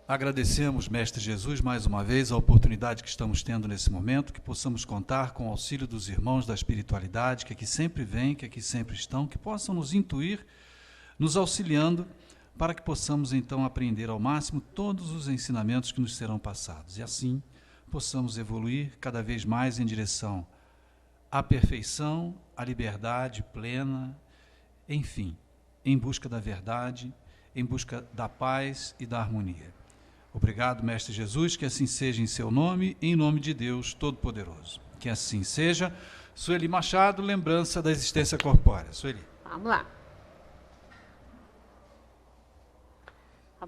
Agradecemos, Mestre Jesus, mais uma vez a oportunidade que estamos tendo nesse momento, que possamos contar com o auxílio dos irmãos da espiritualidade, que aqui sempre vêm, que aqui sempre estão, que possam nos intuir, nos auxiliando, para que possamos então aprender ao máximo todos os ensinamentos que nos serão passados. E assim possamos evoluir cada vez mais em direção à perfeição, à liberdade plena, enfim, em busca da verdade, em busca da paz e da harmonia. Obrigado, Mestre Jesus, que assim seja em seu nome e em nome de Deus Todo-Poderoso. Que assim seja. Sueli Machado, lembrança da existência corpórea. Sueli. Vamos lá.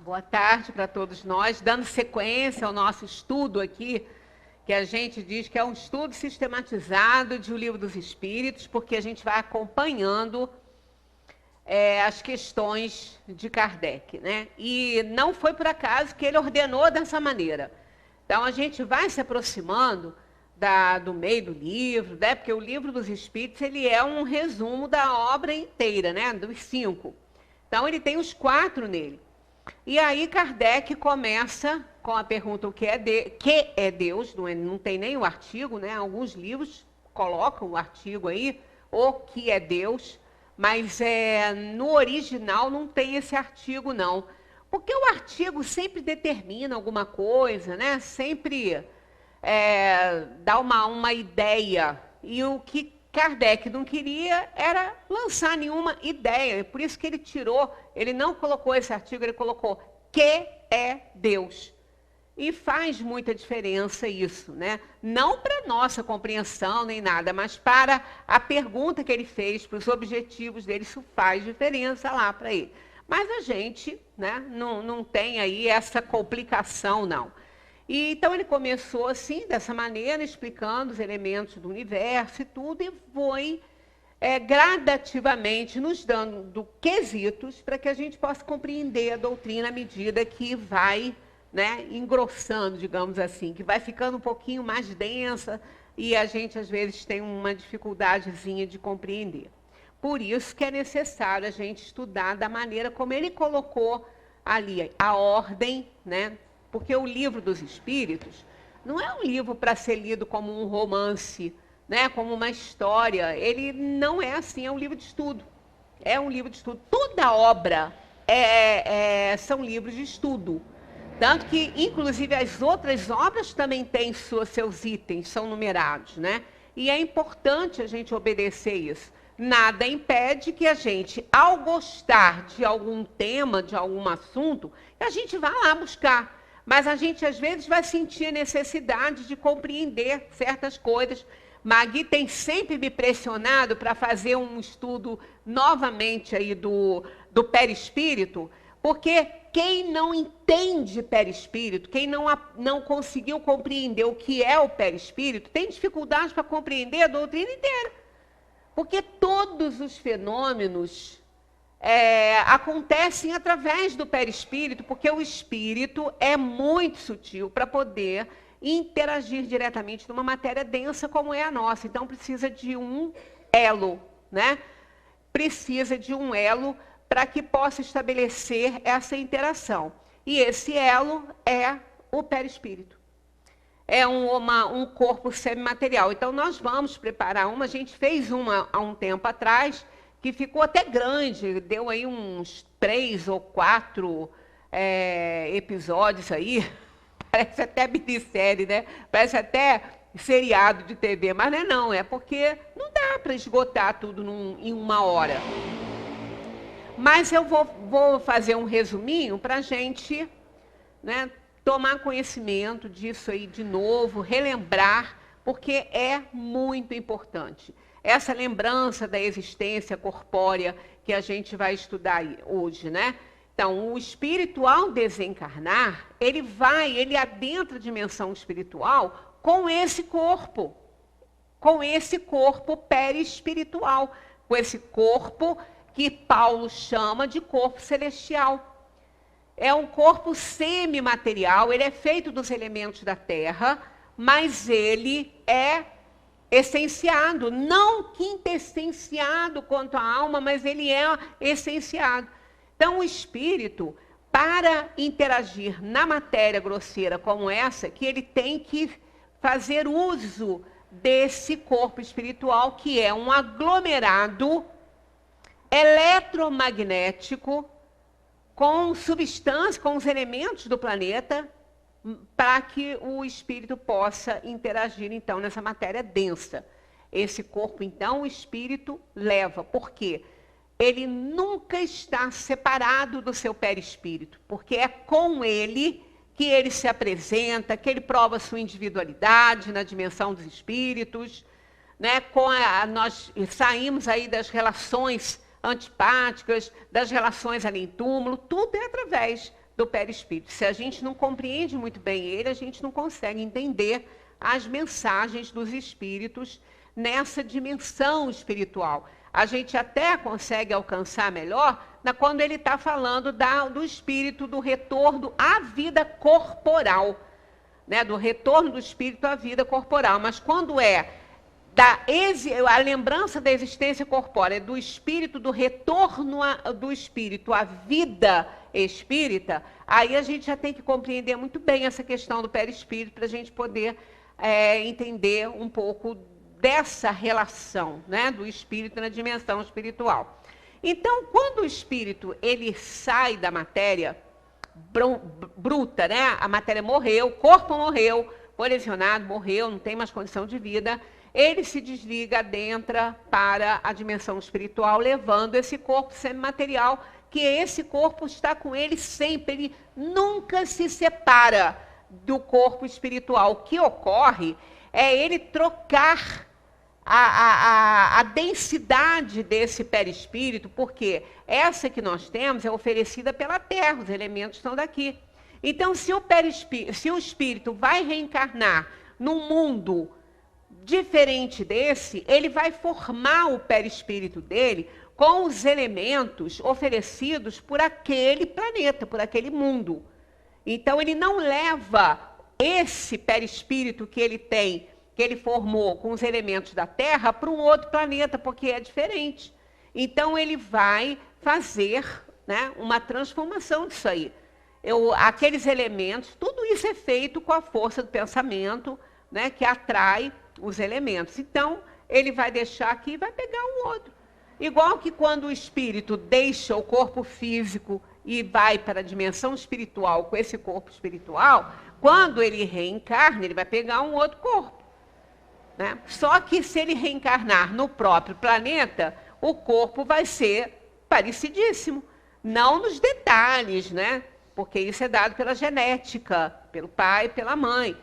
Boa tarde para todos nós, dando sequência ao nosso estudo aqui, que a gente diz que é um estudo sistematizado de O Livro dos Espíritos, porque a gente vai acompanhando as questões de Kardec, né? E não foi por acaso que ele ordenou dessa maneira. Então, a gente vai se aproximando do meio do livro, né? Porque o Livro dos Espíritos ele é um resumo da obra inteira, né? Dos 5. Então, ele tem os 4 nele. E aí, Kardec começa com a pergunta o que é Deus, não tem nem o artigo, né? Alguns livros colocam o artigo aí, o que é Deus, mas no original não tem esse artigo, não. Porque o artigo sempre determina alguma coisa, né? Sempre dá uma ideia. E o que Kardec não queria era lançar nenhuma ideia. Por isso que ele não colocou esse artigo, ele colocou que é Deus. E faz muita diferença isso, né? Não para nossa compreensão nem nada, mas para a pergunta que ele fez, para os objetivos dele, isso faz diferença lá para ele. Mas a gente, né, não tem aí essa complicação, não. E, então ele começou assim, dessa maneira, explicando os elementos do universo e tudo, e foi gradativamente nos dando quesitos para que a gente possa compreender a doutrina à medida que vai, né, engrossando, digamos assim, que vai ficando um pouquinho mais densa e a gente, às vezes, tem uma dificuldadezinha de compreender. Por isso que é necessário a gente estudar da maneira como ele colocou ali a ordem, né? Porque o Livro dos Espíritos não é um livro para ser lido como um romance, né? Como uma história. Ele não é assim, é um livro de estudo. É um livro de estudo. Toda obra são livros de estudo. Tanto que, inclusive, as outras obras também têm seus itens, são numerados, né? E é importante a gente obedecer isso. Nada impede que a gente, ao gostar de algum tema, de algum assunto, a gente vá lá buscar. Mas a gente, às vezes, vai sentir a necessidade de compreender certas coisas. Magui tem sempre me pressionado para fazer um estudo novamente aí do perispírito, porque quem não entende perispírito, quem não conseguiu compreender o que é o perispírito, tem dificuldade para compreender a doutrina inteira. Porque todos os fenômenos acontecem através do perispírito, porque o espírito é muito sutil para poder interagir diretamente numa matéria densa como é a nossa. Então, precisa de um elo, né? Precisa de um elo para que possa estabelecer essa interação. E esse elo é o perispírito. É um corpo semimaterial. Então, nós vamos preparar uma. A gente fez uma há um tempo atrás, que ficou até grande, deu aí uns 3 ou 4 episódios aí. Parece até minissérie, né? Parece até seriado de TV, mas não é porque não dá para esgotar tudo em uma hora. Mas eu vou fazer um resuminho para a gente, né, tomar conhecimento disso aí de novo, relembrar, porque é muito importante. Essa lembrança da existência corpórea que a gente vai estudar hoje, né? Então, o espírito, ao desencarnar, ele adentra a dimensão espiritual com esse corpo perispiritual, com esse corpo que Paulo chama de corpo celestial. É um corpo semimaterial, ele é feito dos elementos da terra, mas ele é essenciado, não quintessenciado quanto à alma, mas ele é essenciado. Então, o espírito, para interagir na matéria grosseira como essa, que ele tem que fazer uso desse corpo espiritual, que é um aglomerado eletromagnético com substância, com os elementos do planeta, para que o espírito possa interagir, então, nessa matéria densa. Esse corpo, então, o espírito leva. Por quê? Ele nunca está separado do seu perispírito, porque é com ele que ele se apresenta, que ele prova sua individualidade na dimensão dos espíritos, né? Nós saímos aí das relações antipáticas, das relações além-túmulo, tudo é através do perispírito. Se a gente não compreende muito bem ele, a gente não consegue entender as mensagens dos espíritos nessa dimensão espiritual. A gente até consegue alcançar melhor quando ele está falando do espírito, do retorno à vida corporal, né? Do retorno do espírito à vida corporal. Mas quando é a lembrança da existência corpórea, do espírito, do retorno do espírito à vida espírita, aí a gente já tem que compreender muito bem essa questão do perispírito para a gente poder entender um pouco dessa relação, né, do espírito na dimensão espiritual. Então, quando o espírito ele sai da matéria bruta, né, a matéria morreu, o corpo morreu, foi lesionado, morreu, não tem mais condição de vida, ele se desliga, adentra para a dimensão espiritual, levando esse corpo semimaterial, que esse corpo está com ele sempre, ele nunca se separa do corpo espiritual. O que ocorre é ele trocar a densidade desse perispírito, porque essa que nós temos é oferecida pela Terra, os elementos estão daqui. Então, se o espírito vai reencarnar num mundo diferente desse, ele vai formar o perispírito dele com os elementos oferecidos por aquele planeta, por aquele mundo. Então, ele não leva esse perispírito que ele tem, que ele formou com os elementos da Terra, para um outro planeta, porque é diferente. Então, ele vai fazer, né, uma transformação disso aí. Aqueles elementos, tudo isso é feito com a força do pensamento, né, que atrai os elementos. Então, ele vai deixar aqui e vai pegar um outro. Igual que quando o espírito deixa o corpo físico e vai para a dimensão espiritual com esse corpo espiritual, quando ele reencarna, ele vai pegar um outro corpo, né? Só que se ele reencarnar no próprio planeta, o corpo vai ser parecidíssimo. Não nos detalhes, né? Porque isso é dado pela genética, pelo pai e pela mãe.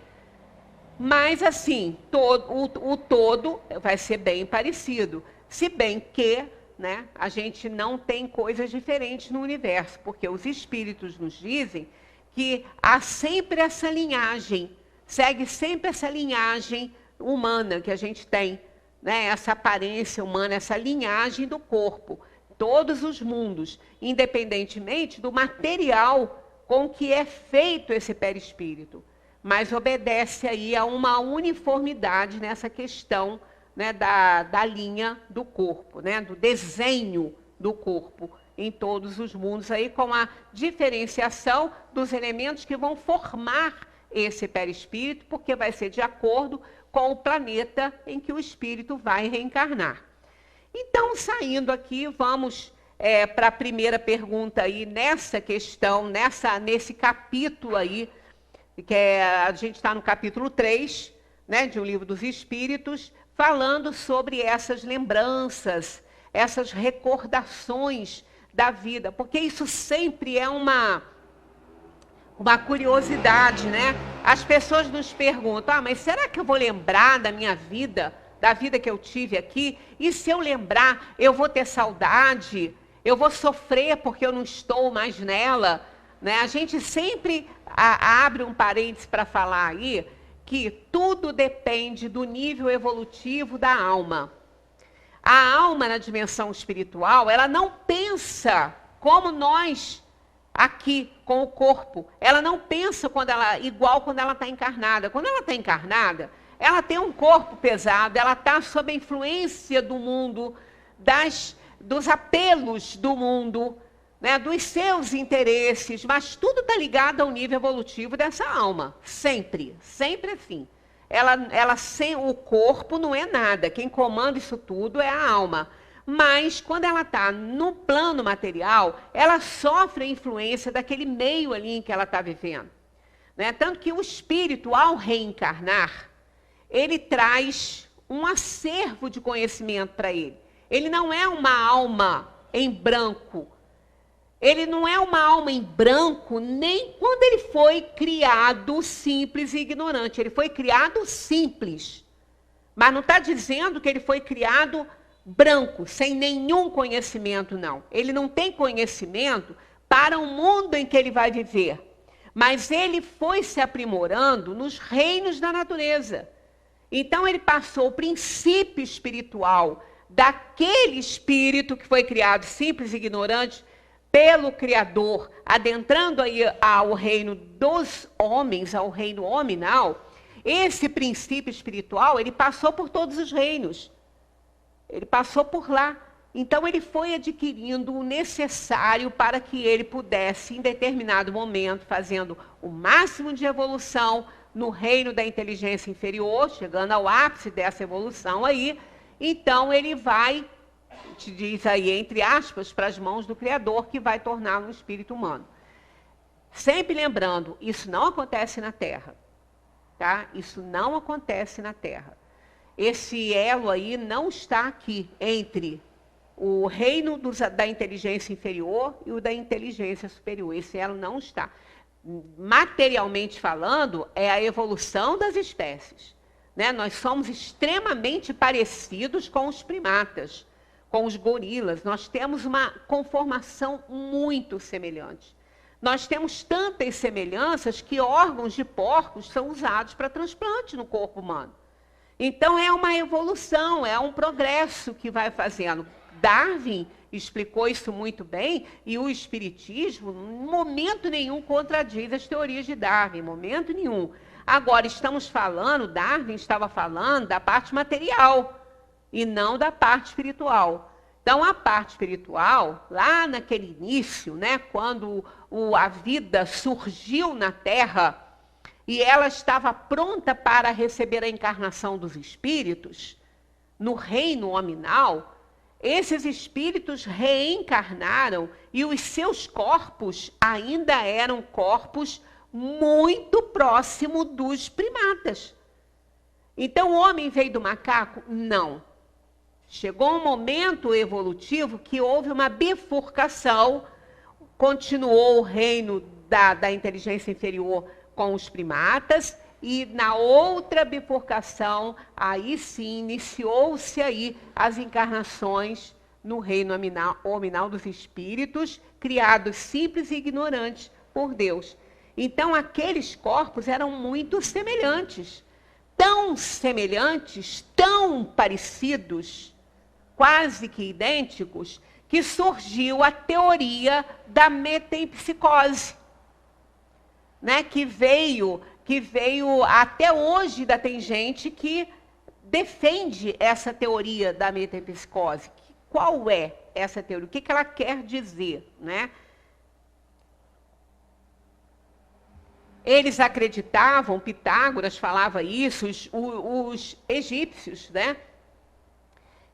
Mas, assim, o todo vai ser bem parecido. Se bem que, né, a gente não tem coisas diferentes no universo, porque os espíritos nos dizem que há sempre essa linhagem, segue sempre essa linhagem humana que a gente tem, né, essa aparência humana, essa linhagem do corpo. Todos os mundos, independentemente do material com que é feito esse perispírito, mas obedece aí a uma uniformidade nessa questão, né, da linha do corpo, né, do desenho do corpo em todos os mundos, aí, com a diferenciação dos elementos que vão formar esse perispírito, porque vai ser de acordo com o planeta em que o espírito vai reencarnar. Então, saindo aqui, vamos para a primeira pergunta aí, nessa questão, nesse capítulo aí, que a gente está no capítulo 3, né, de O Livro dos Espíritos, falando sobre essas lembranças, essas recordações da vida, porque isso sempre é uma curiosidade, né? As pessoas nos perguntam, mas será que eu vou lembrar da minha vida, da vida que eu tive aqui? E se eu lembrar, eu vou ter saudade? Eu vou sofrer porque eu não estou mais nela? Né? A gente sempre abre um parênteses para falar aí que tudo depende do nível evolutivo da alma. A alma na dimensão espiritual, ela não pensa como nós aqui com o corpo. Ela não pensa igual quando ela está encarnada. Quando ela está encarnada, ela tem um corpo pesado, ela está sob a influência do mundo, dos apelos do mundo, né, dos seus interesses, mas tudo está ligado ao nível evolutivo dessa alma, sempre, sempre assim. Ela sem o corpo não é nada, quem comanda isso tudo é a alma. Mas quando ela está no plano material, ela sofre a influência daquele meio ali em que ela está vivendo. Né? Tanto que o espírito, ao reencarnar, ele traz um acervo de conhecimento para ele. Ele não é uma alma em branco. Ele não é uma alma em branco nem quando ele foi criado simples e ignorante. Ele foi criado simples. Mas não está dizendo que ele foi criado branco, sem nenhum conhecimento, não. Ele não tem conhecimento para o mundo em que ele vai viver. Mas ele foi se aprimorando nos reinos da natureza. Então ele passou o princípio espiritual daquele espírito que foi criado simples e ignorante pelo Criador, adentrando aí ao reino dos homens, ao reino hominal. Esse princípio espiritual, ele passou por todos os reinos. Ele passou por lá. Então, ele foi adquirindo o necessário para que ele pudesse, em determinado momento, fazendo o máximo de evolução no reino da inteligência inferior, chegando ao ápice dessa evolução aí, então ele vai, te diz aí, entre aspas, para as mãos do Criador, que vai torná-lo um espírito humano. Sempre lembrando, isso não acontece na Terra. Tá? Isso não acontece na Terra. Esse elo aí não está aqui entre o reino da inteligência inferior e o da inteligência superior. Esse elo não está. Materialmente falando, é a evolução das espécies. Né? Nós somos extremamente parecidos com os primatas, com os gorilas. Nós temos uma conformação muito semelhante. Nós temos tantas semelhanças que órgãos de porcos são usados para transplante no corpo humano. Então, é uma evolução, é um progresso que vai fazendo. Darwin explicou isso muito bem, e o Espiritismo, em momento nenhum, contradiz as teorias de Darwin, em momento nenhum. Agora, Darwin estava falando da parte material, e não da parte espiritual. Então, a parte espiritual, lá naquele início, né, quando a vida surgiu na Terra, e ela estava pronta para receber a encarnação dos espíritos, no reino hominal, esses espíritos reencarnaram e os seus corpos ainda eram corpos muito próximos dos primatas. Então, o homem veio do macaco? Não. Chegou um momento evolutivo que houve uma bifurcação, continuou o reino da inteligência inferior com os primatas, e na outra bifurcação, aí sim, iniciou-se aí as encarnações no reino hominal dos espíritos, criados simples e ignorantes por Deus. Então, aqueles corpos eram muito semelhantes, tão parecidos, quase que idênticos, que surgiu a teoria da metempsicose, né, que veio até hoje, ainda tem gente que defende essa teoria da metempsicose. Qual é essa teoria? O que ela quer dizer? Né? Eles acreditavam, Pitágoras falava isso, os egípcios, né,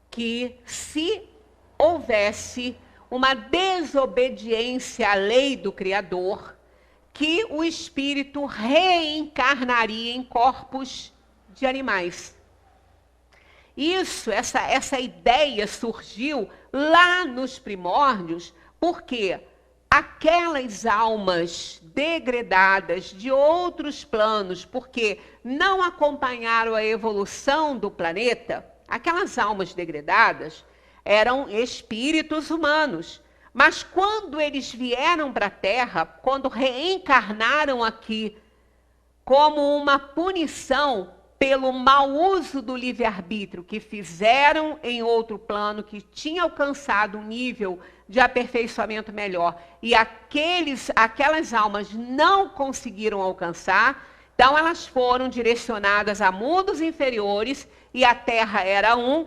que se houvesse uma desobediência à lei do Criador, que o espírito reencarnaria em corpos de animais. Essa ideia surgiu lá nos primórdios, porque aquelas almas degradadas de outros planos, porque não acompanharam a evolução do planeta, aquelas almas degradadas eram espíritos humanos. Mas quando eles vieram para a Terra, quando reencarnaram aqui, como uma punição pelo mau uso do livre-arbítrio que fizeram em outro plano, que tinha alcançado um nível de aperfeiçoamento melhor, e aquelas almas não conseguiram alcançar, então elas foram direcionadas a mundos inferiores, e a Terra era um,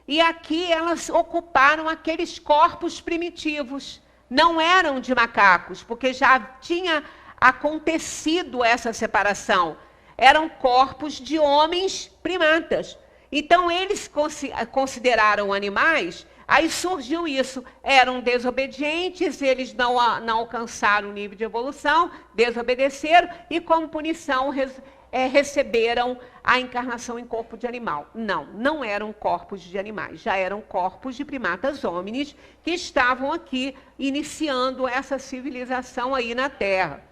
e aqui elas ocuparam aqueles corpos primitivos, não eram de macacos, porque já tinha acontecido essa separação. Eram corpos de homens primatas. Então, eles consideraram animais, aí surgiu isso. Eram desobedientes, eles não alcançaram o nível de evolução, desobedeceram e, como punição, receberam a encarnação em corpo de animal. Não eram corpos de animais, já eram corpos de primatas homínides que estavam aqui iniciando essa civilização aí na Terra.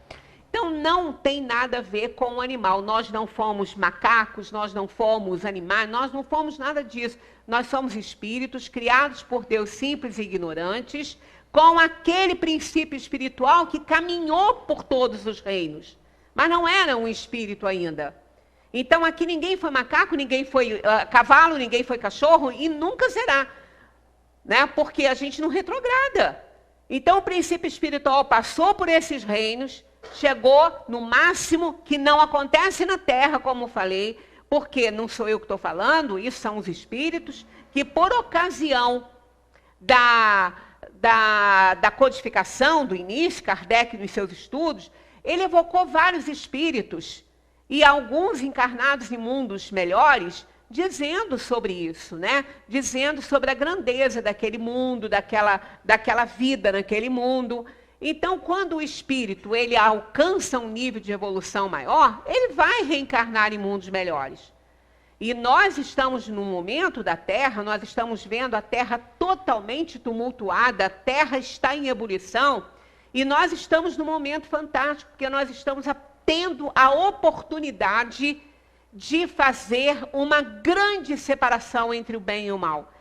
Então, não tem nada a ver com o animal. Nós não fomos macacos, nós não fomos animais, nós não fomos nada disso. Nós somos espíritos criados por Deus simples e ignorantes, com aquele princípio espiritual que caminhou por todos os reinos, mas não era um espírito ainda. Então, aqui ninguém foi macaco, ninguém foi cavalo, ninguém foi cachorro e nunca será, né? Porque a gente não retrograda. Então, o princípio espiritual passou por esses reinos, chegou no máximo, que não acontece na Terra, como falei, porque não sou eu que estou falando, isso são os espíritos, que por ocasião da codificação, do início, Kardec nos seus estudos, ele evocou vários espíritos, e alguns encarnados em mundos melhores, dizendo sobre isso, né? Dizendo sobre a grandeza daquele mundo, daquela vida naquele mundo. Então, quando o espírito ele alcança um nível de evolução maior, ele vai reencarnar em mundos melhores. E nós estamos num momento da Terra, nós estamos vendo a Terra totalmente tumultuada, a Terra está em ebulição, e nós estamos num momento fantástico, porque nós estamos tendo a oportunidade de fazer uma grande separação entre o bem e o mal.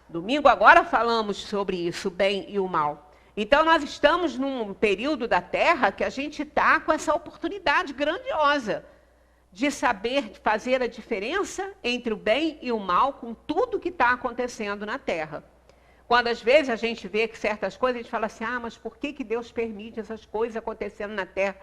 Domingo agora falamos sobre isso, o bem e o mal. Então, nós estamos num período da Terra que a gente está com essa oportunidade grandiosa de saber fazer a diferença entre o bem e o mal com tudo que está acontecendo na Terra. Quando, às vezes, a gente vê que certas coisas, a gente fala assim, mas por que Deus permite essas coisas acontecendo na Terra?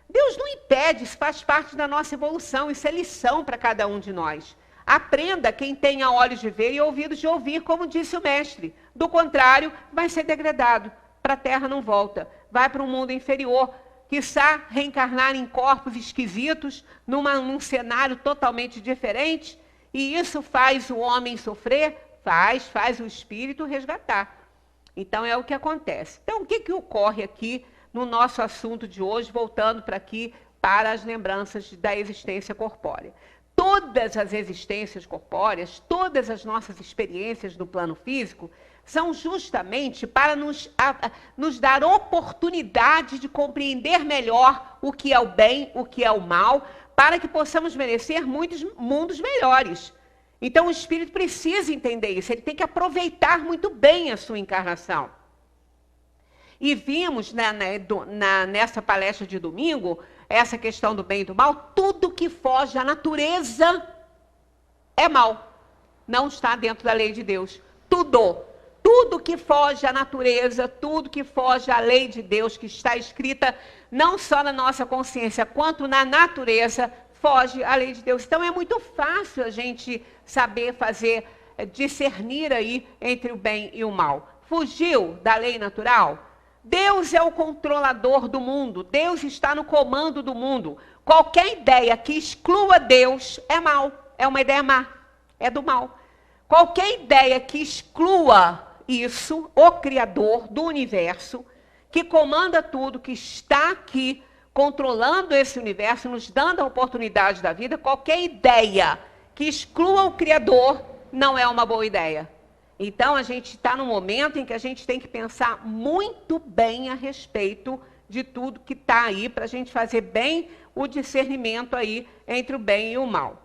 Deus não impede, isso faz parte da nossa evolução, isso é lição para cada um de nós. Aprenda quem tenha olhos de ver e ouvidos de ouvir, como disse o mestre. Do contrário, vai ser degradado. Para a Terra não volta, vai para um mundo inferior, quiçá reencarnar em corpos esquisitos, num cenário totalmente diferente, e isso faz o homem sofrer, faz o espírito resgatar. Então é o que acontece. Então o que ocorre aqui no nosso assunto de hoje, voltando para aqui, para as lembranças da existência corpórea. Todas as existências corpóreas, todas as nossas experiências no plano físico, são justamente para nos dar oportunidade de compreender melhor o que é o bem, o que é o mal, para que possamos merecer muitos mundos melhores. Então o espírito precisa entender isso, ele tem que aproveitar muito bem a sua encarnação. E vimos nessa palestra de domingo, essa questão do bem e do mal, tudo que foge à natureza é mal. Não está dentro da lei de Deus. Tudo que foge à natureza, tudo que foge à lei de Deus, que está escrita não só na nossa consciência, quanto na natureza, foge à lei de Deus. Então é muito fácil a gente saber discernir aí entre o bem e o mal. Fugiu da lei natural? Deus é o controlador do mundo, Deus está no comando do mundo. Qualquer ideia que exclua Deus é mal, é uma ideia má, é do mal. Qualquer ideia que exclua isso, o Criador do universo, que comanda tudo, que está aqui controlando esse universo, nos dando a oportunidade da vida, qualquer ideia que exclua o Criador não é uma boa ideia. Então, a gente está num momento em que a gente tem que pensar muito bem a respeito de tudo que está aí, para a gente fazer bem o discernimento aí entre o bem e o mal.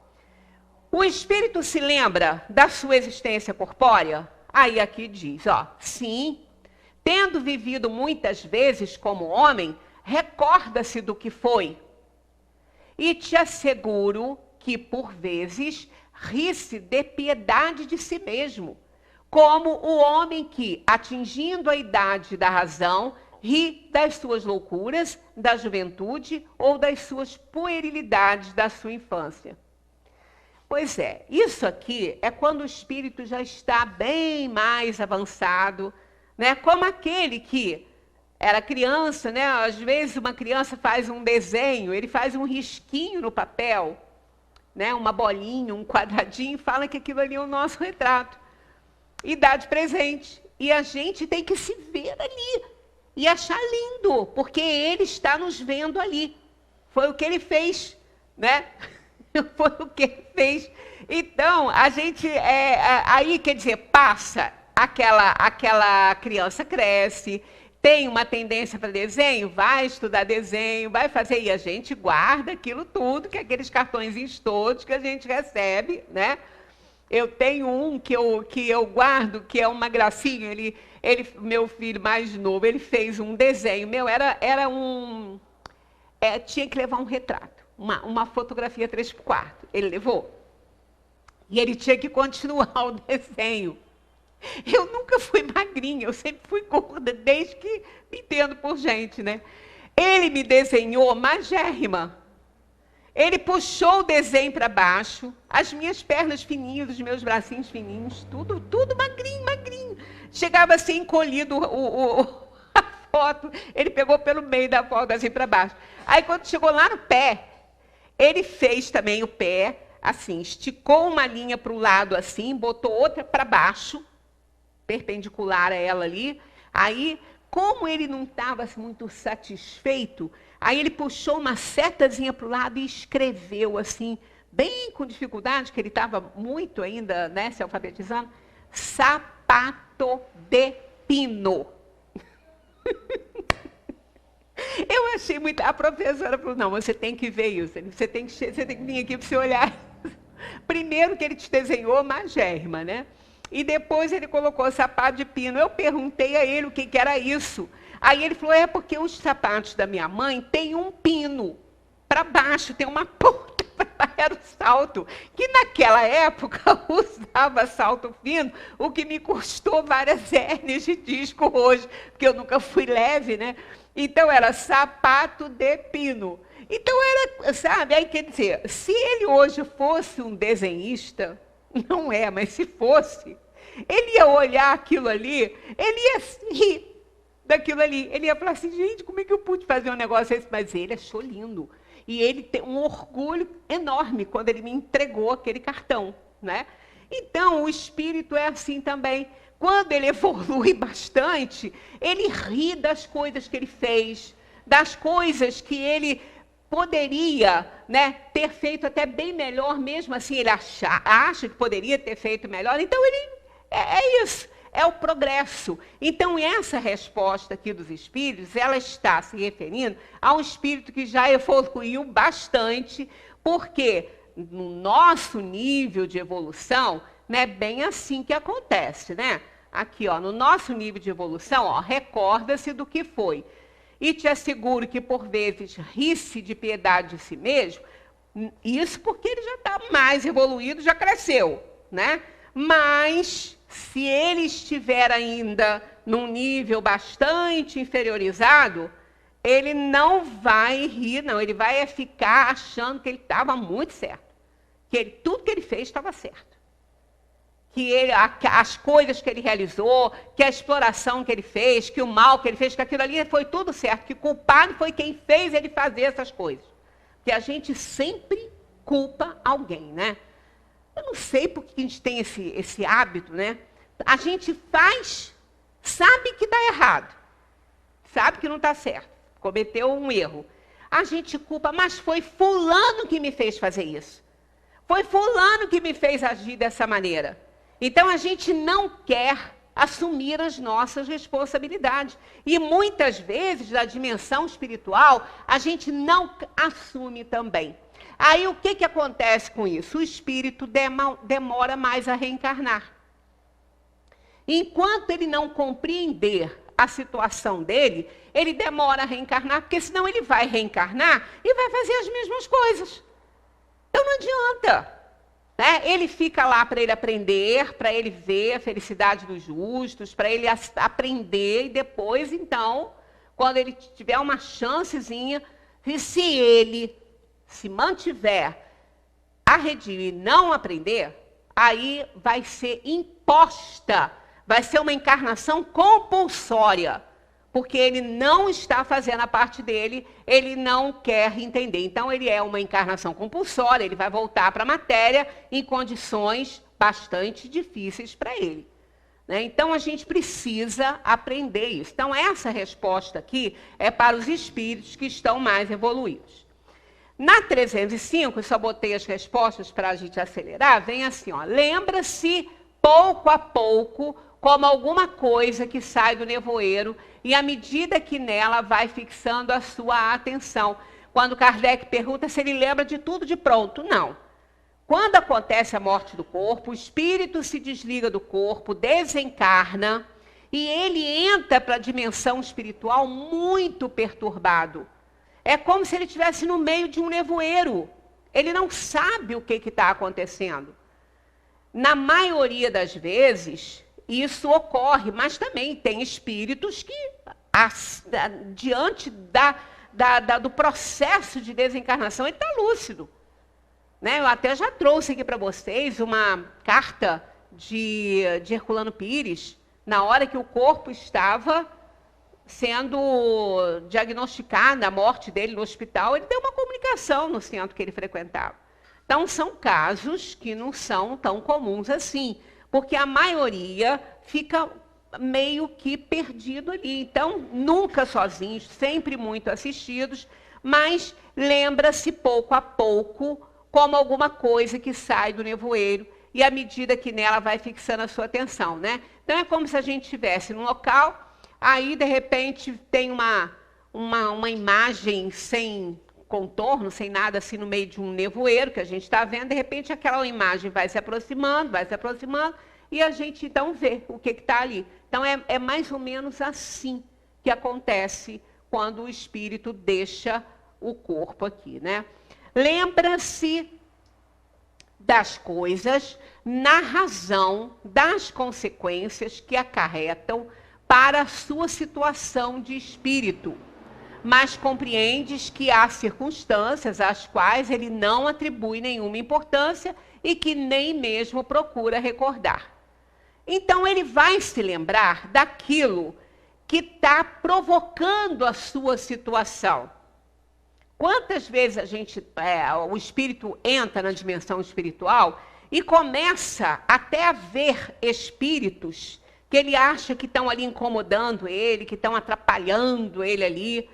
O espírito se lembra da sua existência corpórea? Aí aqui diz, sim, tendo vivido muitas vezes como homem, recorda-se do que foi. E te asseguro que, por vezes, ri-se de piedade de si mesmo, como o homem que, atingindo a idade da razão, ri das suas loucuras, da juventude ou das suas puerilidades da sua infância. Pois é, isso aqui é quando o espírito já está bem mais avançado, né? Como aquele que era criança, né? Às vezes uma criança faz um desenho, ele faz um risquinho no papel, né? Uma bolinha, um quadradinho, fala que aquilo ali é o nosso retrato. E dá de presente. E a gente tem que se ver ali e achar lindo, porque ele está nos vendo ali. Foi o que ele fez, né? Foi o que ele fez. Então, a gente, aí, quer dizer, passa, aquela criança cresce, tem uma tendência para desenho, vai estudar desenho, vai fazer, e a gente guarda aquilo tudo, que é aqueles cartõezinhos todos que a gente recebe, né? Eu tenho um que eu guardo, que é uma gracinha, meu filho mais novo, ele fez um desenho, tinha que levar um retrato, uma fotografia 3x4, ele levou. E ele tinha que continuar o desenho. Eu nunca fui magrinha, eu sempre fui gorda, desde que me entendo por gente, né? Ele me desenhou magérrima. Ele puxou o desenho para baixo, as minhas pernas fininhas, os meus bracinhos fininhos, tudo magrinho, magrinho. Chegava assim, encolhido a foto, ele pegou pelo meio da foto, assim para baixo. Aí, quando chegou lá no pé, ele fez também o pé, assim, esticou uma linha para o lado, assim, botou outra para baixo, perpendicular a ela ali. Aí, como ele não estava muito satisfeito, aí ele puxou uma setazinha para o lado e escreveu assim, bem com dificuldade, que ele estava muito ainda, né, se alfabetizando, sapato de pino. Eu achei muito... A professora falou, não, você tem que ver isso, você tem que vir aqui para você olhar. Primeiro que ele te desenhou magérrima, né? E depois ele colocou sapato de pino. Eu perguntei a ele o que era isso. Aí ele falou, porque os sapatos da minha mãe têm um pino para baixo, tem uma ponta, era o salto, que naquela época usava salto fino, o que me custou várias hérnias de disco hoje, porque eu nunca fui leve, né? Então era sapato de pino. Então era, sabe, aí quer dizer, se ele hoje fosse um desenhista, não é, mas se fosse, ele ia olhar aquilo ali, ele ia rir daquilo ali. Ele ia falar assim, gente, como é que eu pude fazer um negócio desse? Mas ele achou lindo. E ele tem um orgulho enorme quando ele me entregou aquele cartão, né? Então, o espírito é assim também. Quando ele evolui bastante, ele ri das coisas que ele fez, das coisas que ele poderia, né, ter feito até bem melhor, mesmo assim ele acha que poderia ter feito melhor. Então, ele é isso, é o progresso. Então, essa resposta aqui dos espíritos, ela está se referindo a um espírito que já evoluiu bastante, porque no nosso nível de evolução, não é bem assim que acontece, né? Aqui, ó, no nosso nível de evolução, ó, recorda-se do que foi. E te asseguro que, por vezes, ri-se de piedade de si mesmo, isso porque ele já está mais evoluído, já cresceu, né? Mas, se ele estiver ainda num nível bastante inferiorizado, ele não vai rir, não. Ele vai ficar achando que ele estava muito certo. Que tudo que ele fez estava certo. Que as coisas que ele realizou, que a exploração que ele fez, que o mal que ele fez, que aquilo ali foi tudo certo, que o culpado foi quem fez ele fazer essas coisas. Porque a gente sempre culpa alguém, né? Eu não sei por que a gente tem esse hábito, né? A gente faz, sabe que está errado, sabe que não está certo, cometeu um erro. A gente culpa, mas foi fulano que me fez fazer isso. Foi fulano que me fez agir dessa maneira. Então, a gente não quer assumir as nossas responsabilidades. E, muitas vezes, na dimensão espiritual, a gente não assume também. Aí, o que acontece com isso? O espírito demora mais a reencarnar. Enquanto ele não compreender a situação dele, ele demora a reencarnar, porque senão ele vai reencarnar e vai fazer as mesmas coisas. Então, não adianta. Né? Ele fica lá para ele aprender, para ele ver a felicidade dos justos, para ele aprender, e depois, então, quando ele tiver uma chancezinha, se ele se mantiver arredio e não aprender, aí vai ser imposta, vai ser uma encarnação compulsória, porque ele não está fazendo a parte dele, ele não quer entender. Então, ele é uma encarnação compulsória, ele vai voltar para a matéria em condições bastante difíceis para ele. Né? Então, a gente precisa aprender isso. Então, essa resposta aqui é para os espíritos que estão mais evoluídos. Na 305, eu só botei as respostas para a gente acelerar, vem assim, ó, lembra-se pouco a pouco como alguma coisa que sai do nevoeiro e à medida que nela vai fixando a sua atenção. Quando Kardec pergunta se ele lembra de tudo de pronto, não. Quando acontece a morte do corpo, o espírito se desliga do corpo, desencarna e ele entra para a dimensão espiritual muito perturbado. É como se ele estivesse no meio de um nevoeiro. Ele não sabe o que está acontecendo. Na maioria das vezes, isso ocorre, mas também tem espíritos que, diante do processo de desencarnação, ele está lúcido. Né? Eu até já trouxe aqui para vocês uma carta de Herculano Pires, na hora que o corpo estava sendo diagnosticada, a morte dele no hospital, ele deu uma comunicação no centro que ele frequentava. Então, são casos que não são tão comuns assim, porque a maioria fica meio que perdido ali. Então, nunca sozinhos, sempre muito assistidos, mas lembra-se pouco a pouco como alguma coisa que sai do nevoeiro e à medida que nela vai fixando a sua atenção, né? Então, é como se a gente estivesse num local, aí, de repente, tem uma imagem sem contorno, sem nada, assim, no meio de um nevoeiro que a gente está vendo, de repente, aquela imagem vai se aproximando, e a gente, então, vê o que está ali. Então, é mais ou menos assim que acontece quando o espírito deixa o corpo aqui, né? Lembra-se das coisas na razão das consequências que acarretam para a sua situação de espírito, mas compreendes que há circunstâncias às quais ele não atribui nenhuma importância e que nem mesmo procura recordar. Então, ele vai se lembrar daquilo que está provocando a sua situação. Quantas vezes o espírito entra na dimensão espiritual e começa até a ver espíritos que ele acha que estão ali incomodando ele, que estão atrapalhando ele ali,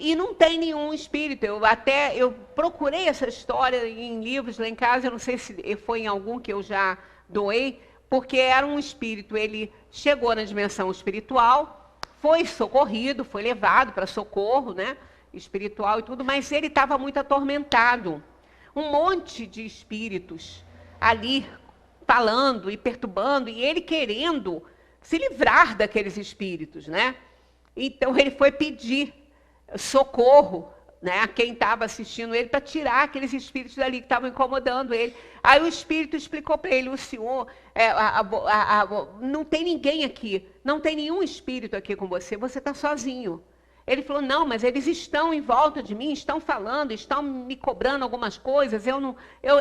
e não tem nenhum espírito. Eu procurei essa história em livros lá em casa, eu não sei se foi em algum que eu já doei, porque era um espírito, ele chegou na dimensão espiritual, foi socorrido, foi levado para socorro, né, espiritual e tudo, mas ele estava muito atormentado. Um monte de espíritos ali falando e perturbando, e ele querendo se livrar daqueles espíritos, né? Então, ele foi pedir socorro, né, a quem estava assistindo ele, para tirar aqueles espíritos dali que estavam incomodando ele. Aí o espírito explicou para ele, o senhor, não tem ninguém aqui, não tem nenhum espírito aqui com você, você está sozinho. Ele falou, não, mas eles estão em volta de mim, estão falando, estão me cobrando algumas coisas,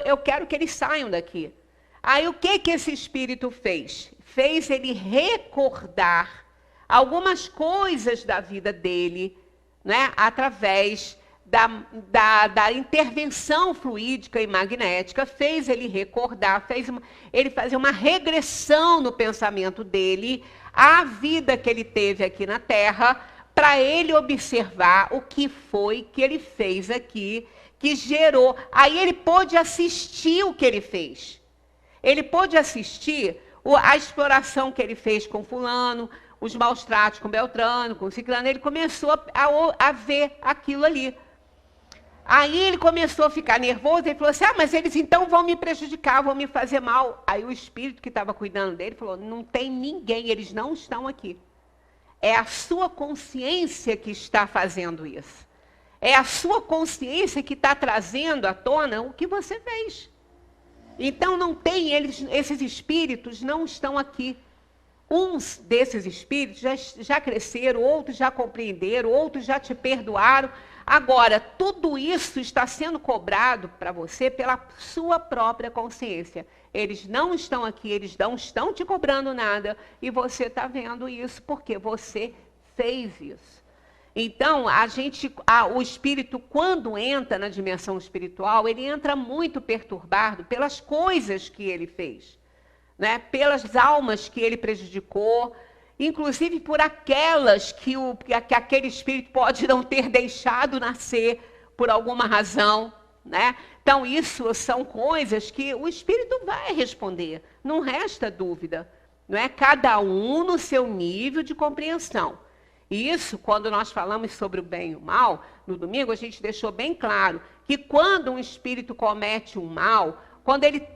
eu quero que eles saiam daqui. Aí o que esse espírito fez? Fez ele recordar algumas coisas da vida dele, né, através da intervenção fluídica e magnética, fez ele recordar, ele fazer uma regressão no pensamento dele, à vida que ele teve aqui na Terra, para ele observar o que foi que ele fez aqui, que gerou. Aí ele pôde assistir o que ele fez. Ele pôde assistir a exploração que ele fez com fulano, os maus tratos com Beltrano, com Ciclano. Ele começou a ver aquilo ali. Aí ele começou a ficar nervoso, ele falou assim, mas eles então vão me prejudicar, vão me fazer mal. Aí o espírito que estava cuidando dele falou, não tem ninguém, eles não estão aqui. É a sua consciência que está fazendo isso. É a sua consciência que está trazendo à tona o que você fez. Então, não tem esses espíritos não estão aqui. Uns desses espíritos já cresceram, outros já compreenderam, outros já te perdoaram. Agora, tudo isso está sendo cobrado para você pela sua própria consciência. Eles não estão aqui, eles não estão te cobrando nada, e você está vendo isso porque você fez isso. Então, o espírito, quando entra na dimensão espiritual, ele entra muito perturbado pelas coisas que ele fez, né? Pelas almas que ele prejudicou, inclusive por aquelas que aquele espírito pode não ter deixado nascer por alguma razão, né? Então, isso são coisas que o espírito vai responder, não resta dúvida, não é? Cada um no seu nível de compreensão. E isso, quando nós falamos sobre o bem e o mal, no domingo a gente deixou bem claro que quando um espírito comete um mal, quando ele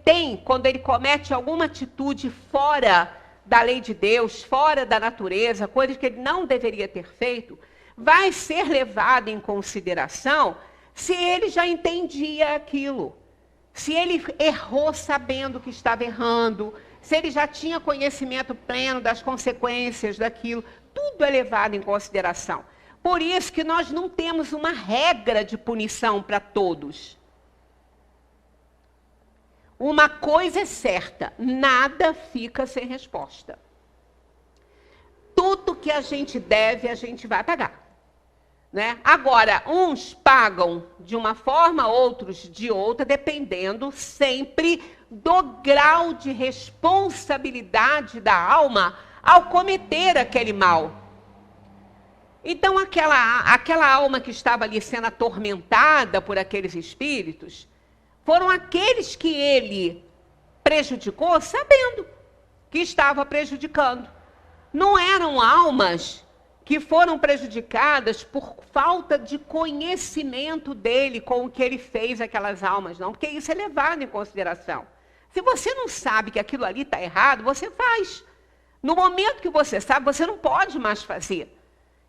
comete alguma atitude fora da lei de Deus, fora da natureza, coisas que ele não deveria ter feito, vai ser levado em consideração se ele já entendia aquilo, se ele errou sabendo que estava errando, se ele já tinha conhecimento pleno das consequências daquilo, tudo é levado em consideração. Por isso que nós não temos uma regra de punição para todos. Uma coisa é certa, nada fica sem resposta. Tudo que a gente deve, a gente vai pagar, né? Agora, uns pagam de uma forma, outros de outra, dependendo sempre do grau de responsabilidade da alma ao cometer aquele mal. Então, aquela alma que estava ali sendo atormentada por aqueles espíritos, foram aqueles que ele prejudicou sabendo que estava prejudicando. Não eram almas que foram prejudicadas por falta de conhecimento dele com o que ele fez aquelas almas, não, porque isso é levado em consideração. Se você não sabe que aquilo ali está errado, você faz. No momento que você sabe, você não pode mais fazer.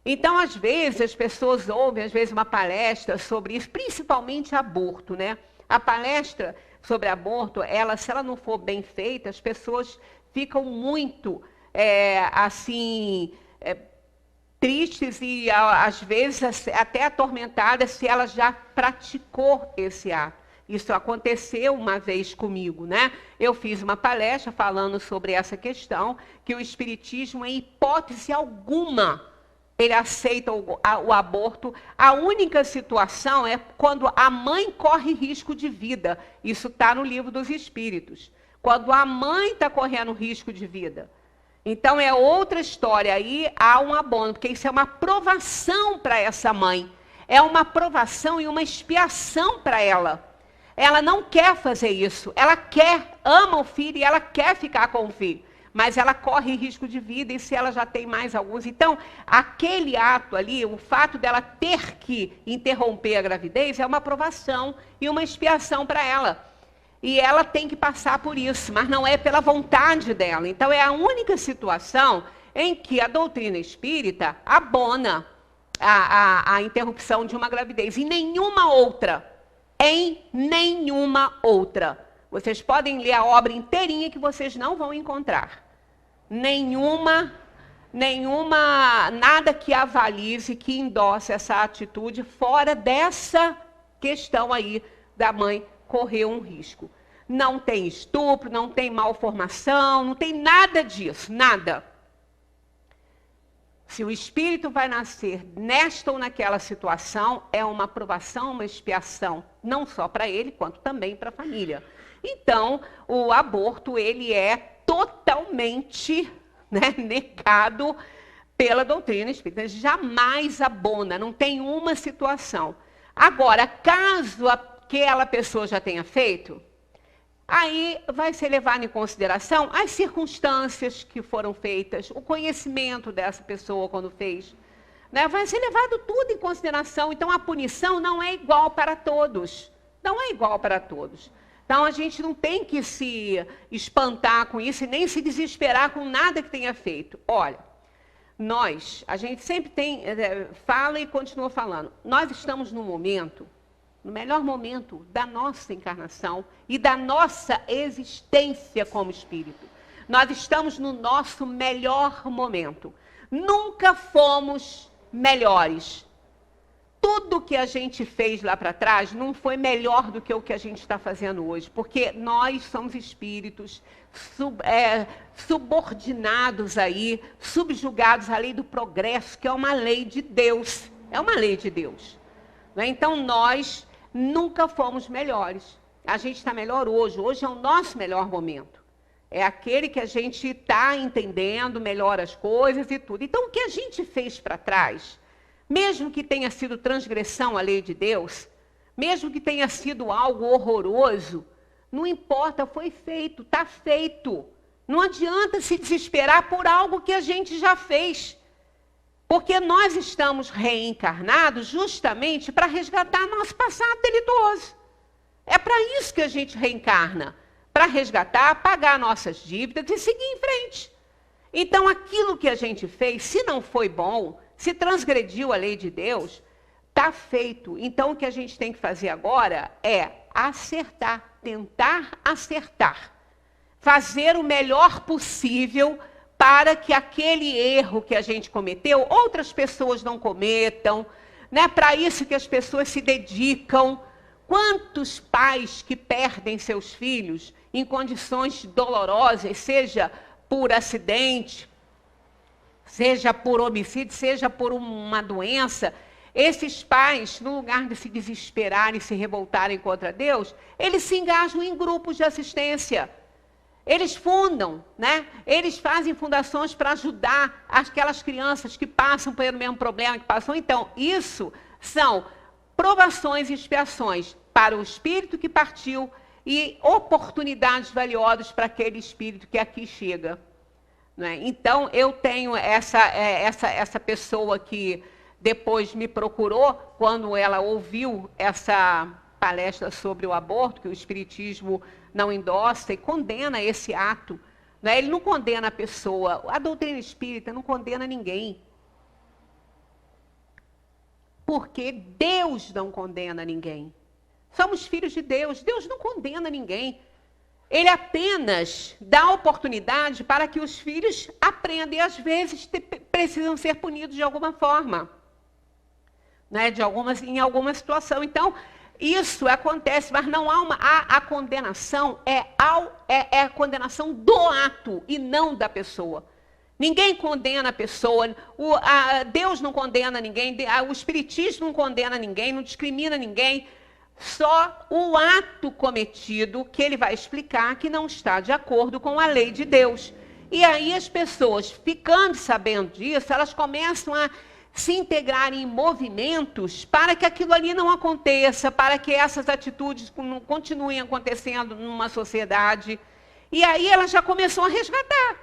Então, às vezes, as pessoas ouvem, às vezes, uma palestra sobre isso, principalmente aborto, né? A palestra sobre aborto, se ela não for bem feita, as pessoas ficam muito, tristes e, às vezes, até atormentadas se ela já praticou esse ato. Isso aconteceu uma vez comigo, né? Eu fiz uma palestra falando sobre essa questão, que o espiritismo, em hipótese alguma, ele aceita o aborto. A única situação é quando a mãe corre risco de vida. Isso está no Livro dos Espíritos. Quando a mãe está correndo risco de vida. Então, é outra história. Aí há um abono, porque isso é uma provação para essa mãe. É uma provação e uma expiação para ela. Ela não quer fazer isso. Ela ama o filho e ela quer ficar com o filho. Mas ela corre risco de vida, e se ela já tem mais alguns. Então, aquele ato ali, o fato dela ter que interromper a gravidez, é uma provação e uma expiação para ela. E ela tem que passar por isso, mas não é pela vontade dela. Então, é a única situação em que a doutrina espírita abona a interrupção de uma gravidez. Em nenhuma outra. Em nenhuma outra. Vocês podem ler a obra inteirinha que vocês não vão encontrar. Nada que avalize, que endosse essa atitude, fora dessa questão aí da mãe correr um risco. Não tem estupro, não tem malformação, não tem nada disso, nada. Se o espírito vai nascer nesta ou naquela situação, é uma provação, uma expiação, não só para ele, quanto também para a família. Então, o aborto, ele é totalmente, né, negado pela doutrina espírita. Jamais abona, não tem uma situação. Agora, caso aquela pessoa já tenha feito, aí vai ser levado em consideração as circunstâncias que foram feitas, o conhecimento dessa pessoa quando fez, né? Vai ser levado tudo em consideração. Então, a punição não é igual para todos. Não é igual para todos. Então, a gente não tem que se espantar com isso e nem se desesperar com nada que tenha feito. Olha, a gente sempre fala e continua falando. Nós estamos num momento, no melhor momento da nossa encarnação e da nossa existência como espírito. Nós estamos no nosso melhor momento. Nunca fomos melhores. tudo que a gente fez lá para trás não foi melhor do que o que a gente está fazendo hoje, porque nós somos espíritos subordinados aí, subjugados à lei do progresso, que é uma lei de Deus. É uma lei de Deus. Né? Então, nós nunca fomos melhores. A gente está melhor hoje. Hoje é o nosso melhor momento. É aquele que a gente está entendendo melhor as coisas e tudo. Então, o que a gente fez para trás, mesmo que tenha sido transgressão à lei de Deus, mesmo que tenha sido algo horroroso, não importa, foi feito, está feito. Não adianta se desesperar por algo que a gente já fez. Porque nós estamos reencarnados justamente para resgatar nosso passado delituoso. É para isso que a gente reencarna. Para resgatar, pagar nossas dívidas e seguir em frente. Então, aquilo que a gente fez, se não foi bom, se transgrediu a lei de Deus, está feito. Então, o que a gente tem que fazer agora é acertar, tentar acertar. Fazer o melhor possível para que aquele erro que a gente cometeu, outras pessoas não cometam, né? Para isso que as pessoas se dedicam. Quantos pais que perdem seus filhos em condições dolorosas, seja por acidente, seja por homicídio, seja por uma doença, esses pais, no lugar de se desesperarem e se revoltarem contra Deus, eles se engajam em grupos de assistência. Eles fundam, né? Eles fazem fundações para ajudar aquelas crianças que passam pelo mesmo problema que passam. Então, isso são provações e expiações para o espírito que partiu e oportunidades valiosas para aquele espírito que aqui chega. Né? Então, eu tenho essa pessoa que depois me procurou, quando ela ouviu essa palestra sobre o aborto, que o Espiritismo não endossa e condena esse ato. Né? Ele não condena a pessoa. A doutrina espírita não condena ninguém. Porque Deus não condena ninguém. Somos filhos de Deus. Deus não condena ninguém. Ele apenas dá oportunidade para que os filhos aprendam. E às vezes precisam ser punidos de alguma forma. Né? Em alguma situação. Então, isso acontece, mas não há a condenação, é a condenação do ato e não da pessoa. Ninguém condena a pessoa, Deus não condena ninguém, o Espiritismo não condena ninguém, não discrimina ninguém, só o ato cometido que ele vai explicar que não está de acordo com a lei de Deus. E aí as pessoas, ficando sabendo disso, elas começam a se integrarem em movimentos para que aquilo ali não aconteça, para que essas atitudes continuem acontecendo numa sociedade. E aí ela já começou a resgatar.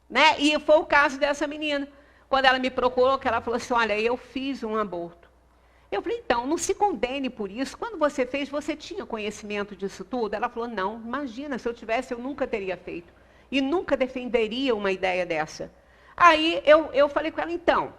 Né? E foi o caso dessa menina. Quando ela me procurou, que ela falou assim, olha, eu fiz um aborto. Eu falei, então, não se condene por isso. Quando você fez, você tinha conhecimento disso tudo? Ela falou, não, imagina, se eu tivesse, eu nunca teria feito. E nunca defenderia uma ideia dessa. Aí eu falei com ela, então,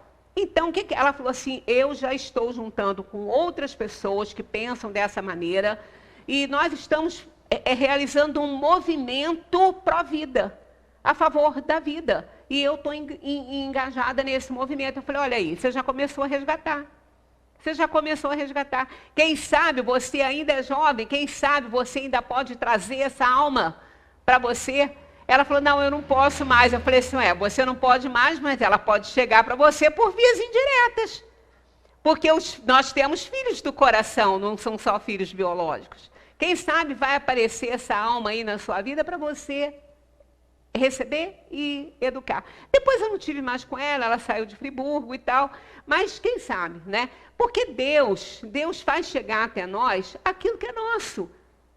o que ela falou assim, eu já estou juntando com outras pessoas que pensam dessa maneira e nós estamos realizando um movimento pró-vida, a favor da vida. E eu estou engajada nesse movimento. Eu falei, olha aí, você já começou a resgatar. Você já começou a resgatar. Quem sabe você ainda é jovem, quem sabe você ainda pode trazer essa alma para você. Ela falou, não, eu não posso mais. Eu falei assim, você não pode mais, mas ela pode chegar para você por vias indiretas. Porque nós temos filhos do coração, não são só filhos biológicos. Quem sabe vai aparecer essa alma aí na sua vida para você receber e educar. Depois eu não tive mais com ela, ela saiu de Friburgo e tal, mas quem sabe, né? Porque Deus faz chegar até nós aquilo que é nosso,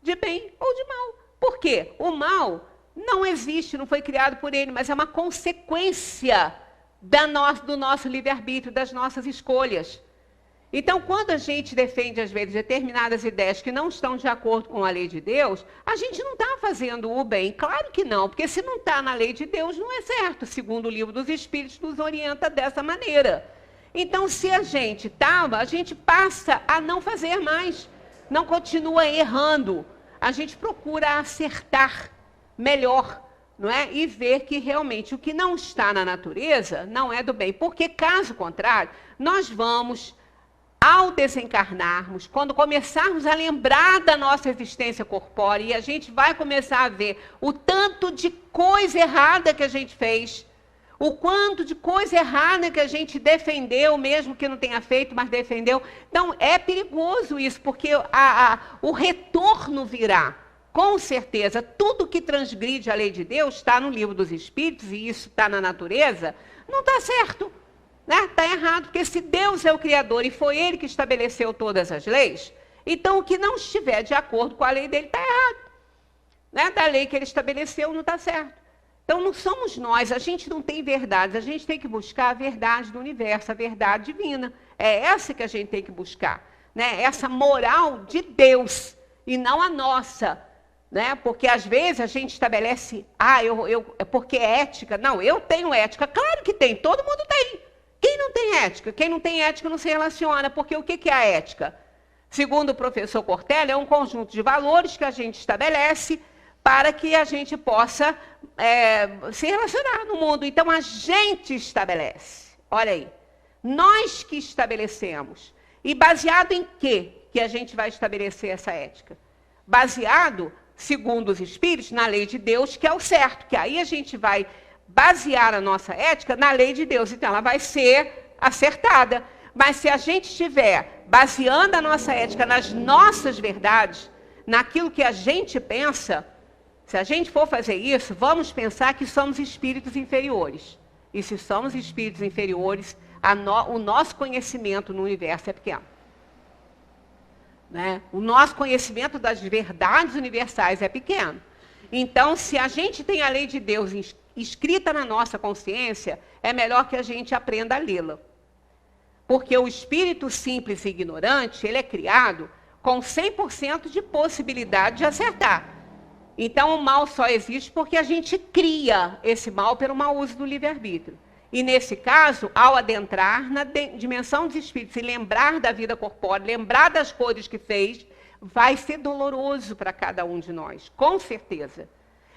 de bem ou de mal. Por quê? O mal não existe, não foi criado por ele, mas é uma consequência do nosso livre-arbítrio, das nossas escolhas. Então, quando a gente defende, às vezes, determinadas ideias que não estão de acordo com a lei de Deus, a gente não está fazendo o bem. Claro que não, porque se não está na lei de Deus, não é certo. Segundo o Livro dos Espíritos, nos orienta dessa maneira. Então, se a gente estava, a gente passa a não fazer mais. Não continua errando. A gente procura acertar melhor, não é? E ver que realmente o que não está na natureza não é do bem. Porque, caso contrário, nós vamos ao desencarnarmos, quando começarmos a lembrar da nossa existência corpórea, e a gente vai começar a ver o tanto de coisa errada que a gente fez, o quanto de coisa errada que a gente defendeu, mesmo que não tenha feito, mas defendeu. Então, é perigoso isso, porque o retorno virá. Com certeza, tudo que transgride a lei de Deus está no livro dos Espíritos, e isso está na natureza, não está certo. Está errado, porque se Deus é o Criador e foi Ele que estabeleceu todas as leis, então o que não estiver de acordo com a lei dele está errado. Da lei que Ele estabeleceu não está certo. Então não somos nós, a gente não tem verdades, a gente tem que buscar a verdade do universo, a verdade divina. É essa que a gente tem que buscar. Essa moral de Deus e não a nossa. Porque às vezes a gente estabelece, porque é ética. Não, eu tenho ética. Claro que tem, todo mundo tem. Quem não tem ética? Quem não tem ética não se relaciona, porque o que é a ética? Segundo o professor Cortella, é um conjunto de valores que a gente estabelece para que a gente possa se relacionar no mundo. Então, a gente estabelece. Olha aí. Nós que estabelecemos. E baseado em quê que a gente vai estabelecer essa ética? Baseado, segundo os Espíritos, na lei de Deus, que é o certo. Que aí a gente vai basear a nossa ética na lei de Deus. Então, ela vai ser acertada. Mas se a gente estiver baseando a nossa ética nas nossas verdades, naquilo que a gente pensa, se a gente for fazer isso, vamos pensar que somos espíritos inferiores. E se somos espíritos inferiores, o nosso conhecimento no universo é pequeno. O nosso conhecimento das verdades universais é pequeno. Então, se a gente tem a lei de Deus escrita na nossa consciência, é melhor que a gente aprenda a lê-la. Porque o espírito simples e ignorante, ele é criado com 100% de possibilidade de acertar. Então, o mal só existe porque a gente cria esse mal pelo mau uso do livre-arbítrio. E, nesse caso, ao adentrar na dimensão dos espíritos e lembrar da vida corpórea, lembrar das coisas que fez, vai ser doloroso para cada um de nós, com certeza.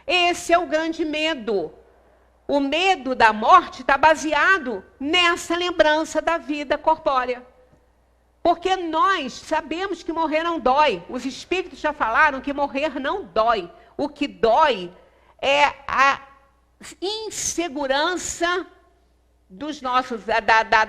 Esse é o grande medo. O medo da morte está baseado nessa lembrança da vida corpórea. Porque nós sabemos que morrer não dói. Os espíritos já falaram que morrer não dói. O que dói é a insegurança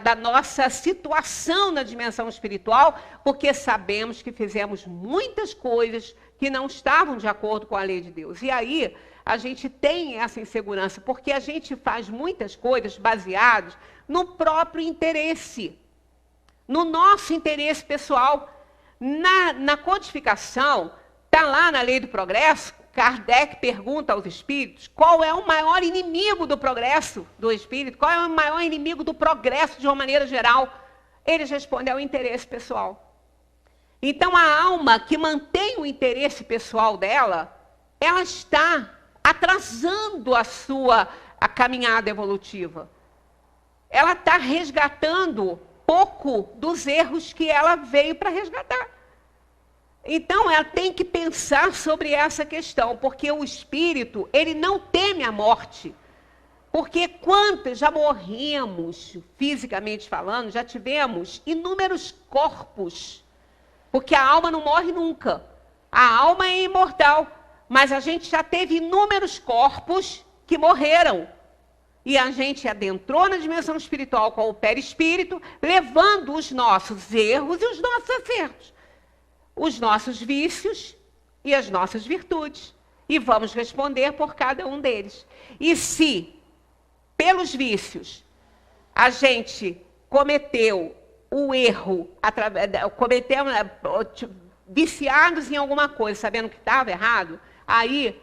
da nossa situação na dimensão espiritual, porque sabemos que fizemos muitas coisas que não estavam de acordo com a lei de Deus. E aí a gente tem essa insegurança, porque a gente faz muitas coisas baseadas no próprio interesse, no nosso interesse pessoal. Na codificação, está lá na Lei do Progresso, Kardec pergunta aos espíritos qual é o maior inimigo do progresso do espírito, qual é o maior inimigo do progresso de uma maneira geral. Eles respondem: é o interesse pessoal. Então, a alma que mantém o interesse pessoal dela, ela está atrasando a caminhada evolutiva. Ela está resgatando pouco dos erros que ela veio para resgatar. Então, ela tem que pensar sobre essa questão, porque o espírito, ele não teme a morte. Porque quantos já morremos, fisicamente falando, já tivemos inúmeros corpos. Porque a alma não morre nunca. A alma é imortal. Mas a gente já teve inúmeros corpos que morreram. E a gente adentrou na dimensão espiritual com o perispírito, levando os nossos erros e os nossos acertos, os nossos vícios e as nossas virtudes. E vamos responder por cada um deles. E se, pelos vícios, a gente cometeu o erro, viciados em alguma coisa, sabendo que estava errado, aí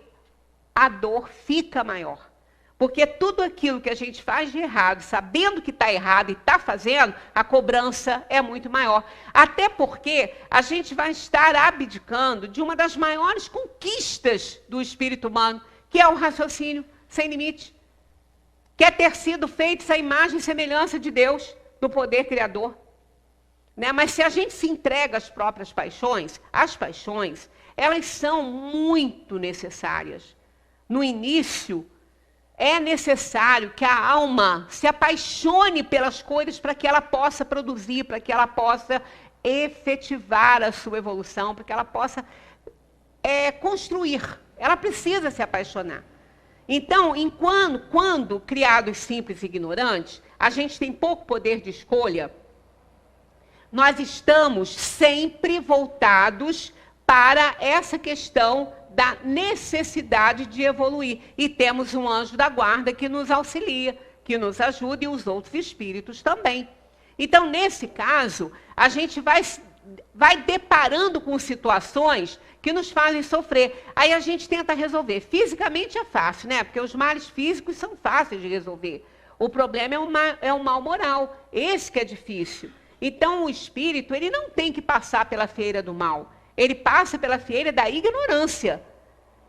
a dor fica maior. Porque tudo aquilo que a gente faz de errado, sabendo que está errado e está fazendo, a cobrança é muito maior. Até porque a gente vai estar abdicando de uma das maiores conquistas do espírito humano, que é o raciocínio sem limite. Que é ter sido feito essa imagem e semelhança de Deus, do poder criador. Mas se a gente se entrega às próprias paixões, as paixões, elas são muito necessárias. No início, é necessário que a alma se apaixone pelas coisas para que ela possa produzir, para que ela possa efetivar a sua evolução, para que ela possa construir. Ela precisa se apaixonar. Então, quando criados simples e ignorantes, a gente tem pouco poder de escolha, nós estamos sempre voltados para essa questão da necessidade de evoluir. E temos um anjo da guarda que nos auxilia, que nos ajuda, e os outros espíritos também. Então, nesse caso, a gente vai deparando com situações que nos fazem sofrer. Aí a gente tenta resolver. Fisicamente é fácil, né? Porque os males físicos são fáceis de resolver. O problema é o mal moral. Esse que é difícil. Então, o espírito, ele não tem que passar pela feira do mal. Ele passa pela feira da ignorância.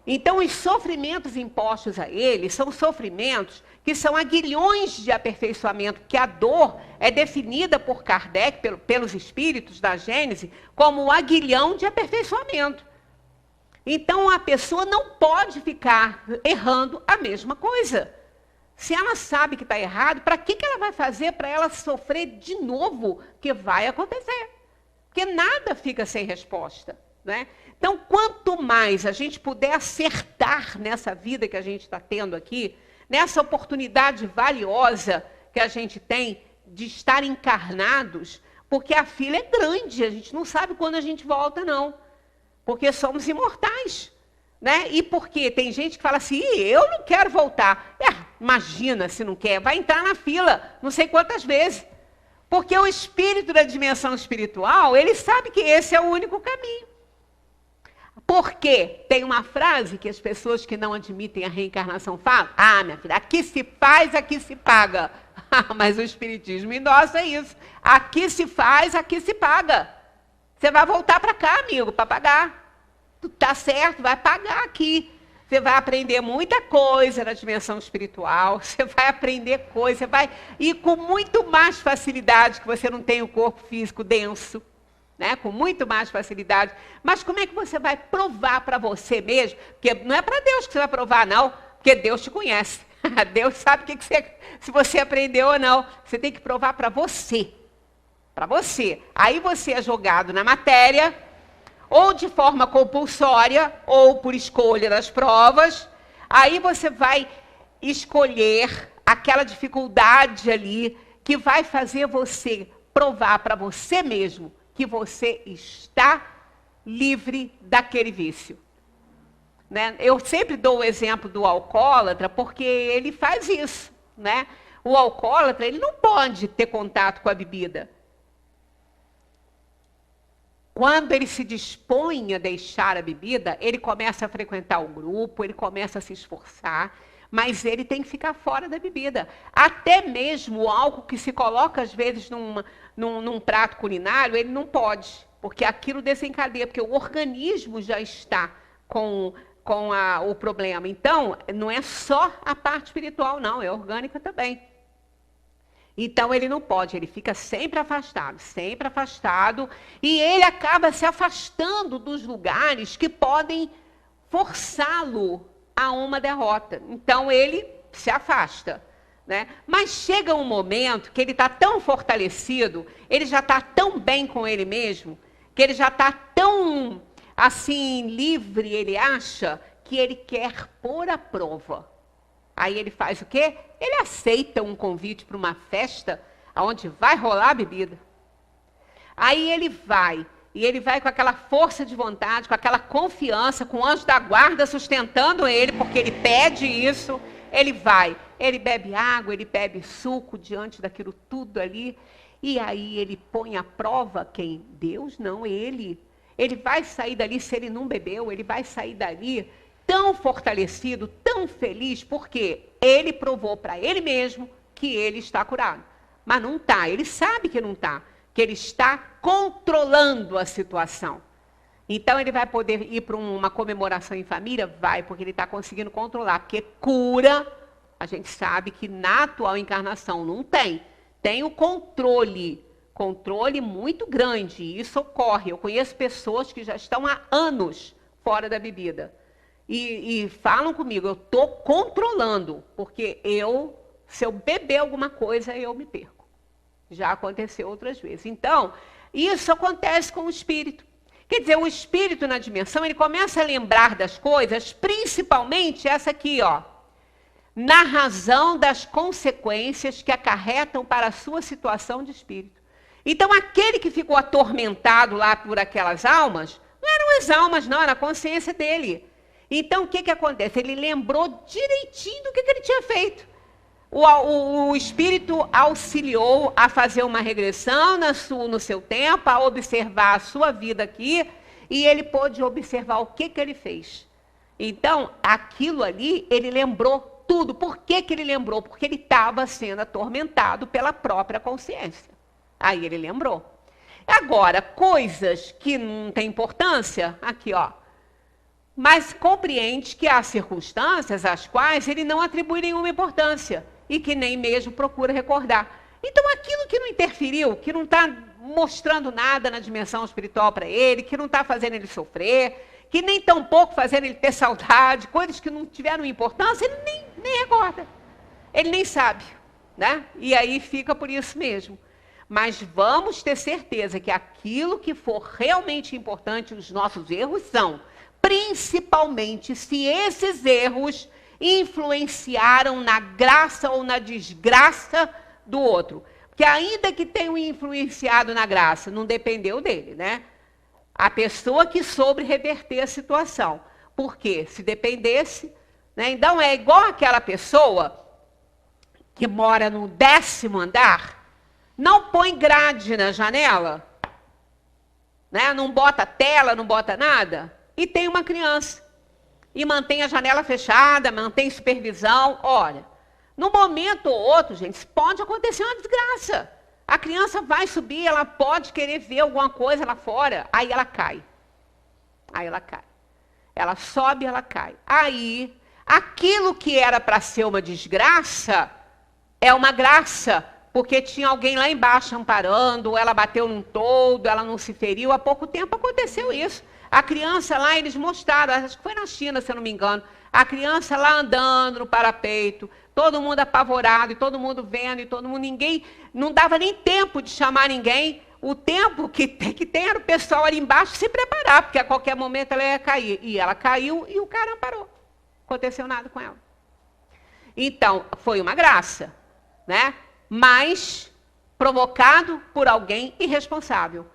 Então, os sofrimentos impostos a ele são sofrimentos que são aguilhões de aperfeiçoamento, porque a dor é definida por Kardec, pelos espíritos da Gênese, como o aguilhão de aperfeiçoamento. Então, a pessoa não pode ficar errando a mesma coisa. Se ela sabe que está errado, para que ela vai fazer para ela sofrer de novo? Que vai acontecer. Porque nada fica sem resposta, né? Então, quanto mais a gente puder acertar nessa vida que a gente está tendo aqui, nessa oportunidade valiosa que a gente tem de estar encarnados, porque a fila é grande, a gente não sabe quando a gente volta, não. Porque somos imortais, né? E porque tem gente que fala assim, eu não quero voltar. Imagina se não quer, vai entrar na fila, não sei quantas vezes. Porque o espírito da dimensão espiritual, ele sabe que esse é o único caminho. Porque tem uma frase que as pessoas que não admitem a reencarnação falam, minha filha, aqui se faz, aqui se paga. Mas o espiritismo nosso é isso. Aqui se faz, aqui se paga. Você vai voltar para cá, amigo, para pagar. Tu tá certo, vai pagar aqui. Você vai aprender muita coisa na dimensão espiritual, você vai aprender coisa, você vai ir com muito mais facilidade, que você não tem o corpo físico denso, né? Com muito mais facilidade. Mas como é que você vai provar para você mesmo? Porque não é para Deus que você vai provar, não, porque Deus te conhece. Deus sabe se você aprendeu ou não. Você tem que provar para você. Para você. Aí você é jogado na matéria, ou de forma compulsória, ou por escolha das provas. Aí você vai escolher aquela dificuldade ali que vai fazer você provar para você mesmo que você está livre daquele vício. Né? Eu sempre dou o exemplo do alcoólatra, porque ele faz isso. Né? O alcoólatra, ele não pode ter contato com a bebida. Quando ele se dispõe a deixar a bebida, ele começa a frequentar o grupo, ele começa a se esforçar, mas ele tem que ficar fora da bebida. Até mesmo o álcool que se coloca, às vezes, num prato culinário, ele não pode, porque aquilo desencadeia, porque o organismo já está com o problema. Então, não é só a parte espiritual, não, é orgânica também. Então, ele não pode, ele fica sempre afastado, e ele acaba se afastando dos lugares que podem forçá-lo a uma derrota. Então, ele se afasta. Né? Mas chega um momento que ele está tão fortalecido, ele já está tão bem com ele mesmo, que ele já está tão, assim, livre, ele acha, que ele quer pôr à prova. Aí ele faz o quê? Ele aceita um convite para uma festa onde vai rolar a bebida. Aí ele vai, e ele vai com aquela força de vontade, com aquela confiança, com o anjo da guarda sustentando ele, porque ele pede isso. Ele vai, ele bebe água, ele bebe suco diante daquilo tudo ali. E aí ele põe à prova quem? Deus não, ele. Ele vai sair dali, se ele não bebeu, ele vai sair dali tão fortalecido, tão feliz, porque ele provou para ele mesmo que ele está curado. Mas não está, ele sabe que não está, que ele está controlando a situação. Então ele vai poder ir para uma comemoração em família? Vai, porque ele está conseguindo controlar, porque cura, a gente sabe que na atual encarnação não tem. Tem o controle muito grande, e isso ocorre. Eu conheço pessoas que já estão há anos fora da bebida. e falam comigo, eu estou controlando, porque se eu beber alguma coisa, eu me perco. Já aconteceu outras vezes. Então, isso acontece com o espírito. Quer dizer, o espírito na dimensão, ele começa a lembrar das coisas, principalmente essa aqui, ó, na razão das consequências que acarretam para a sua situação de espírito. Então, aquele que ficou atormentado lá por aquelas almas, não eram as almas, não, era a consciência dele. Então, o que acontece? Ele lembrou direitinho do que ele tinha feito. O espírito auxiliou a fazer uma regressão no seu tempo, a observar a sua vida aqui, e ele pôde observar o que ele fez. Então, aquilo ali, ele lembrou tudo. Por que ele lembrou? Porque ele estava sendo atormentado pela própria consciência. Aí ele lembrou. Agora, coisas que não têm importância, aqui, ó. Mas compreende que há circunstâncias às quais ele não atribui nenhuma importância e que nem mesmo procura recordar. Então, aquilo que não interferiu, que não está mostrando nada na dimensão espiritual para ele, que não está fazendo ele sofrer, que nem tampouco fazendo ele ter saudade, coisas que não tiveram importância, ele nem recorda. Ele nem sabe, né? E aí fica por isso mesmo. Mas vamos ter certeza que aquilo que for realmente importante, os nossos erros são, principalmente se esses erros influenciaram na graça ou na desgraça do outro. Porque ainda que tenham influenciado na graça, não dependeu dele, né? A pessoa que soube reverter a situação. Porque se dependesse, né? Então é igual aquela pessoa que mora no 10º andar, não põe grade na janela, né? Não bota tela, não bota nada, e tem uma criança. E mantém a janela fechada, mantém supervisão. Olha, num momento ou outro, gente, pode acontecer uma desgraça. A criança vai subir, ela pode querer ver alguma coisa lá fora, aí ela cai. Aí ela cai. Ela sobe, ela cai. Aí, aquilo que era para ser uma desgraça, é uma graça, porque tinha alguém lá embaixo amparando, ela bateu num toldo, ela não se feriu. Há pouco tempo aconteceu isso. A criança lá, eles mostraram, acho que foi na China, se eu não me engano, a criança lá andando no parapeito, todo mundo apavorado, e todo mundo vendo, e todo mundo, ninguém, não dava nem tempo de chamar ninguém. O tempo que tem era o pessoal ali embaixo se preparar, porque a qualquer momento ela ia cair. E ela caiu e o cara parou. Não aconteceu nada com ela. Então, foi uma graça, né? Mas provocado por alguém irresponsável.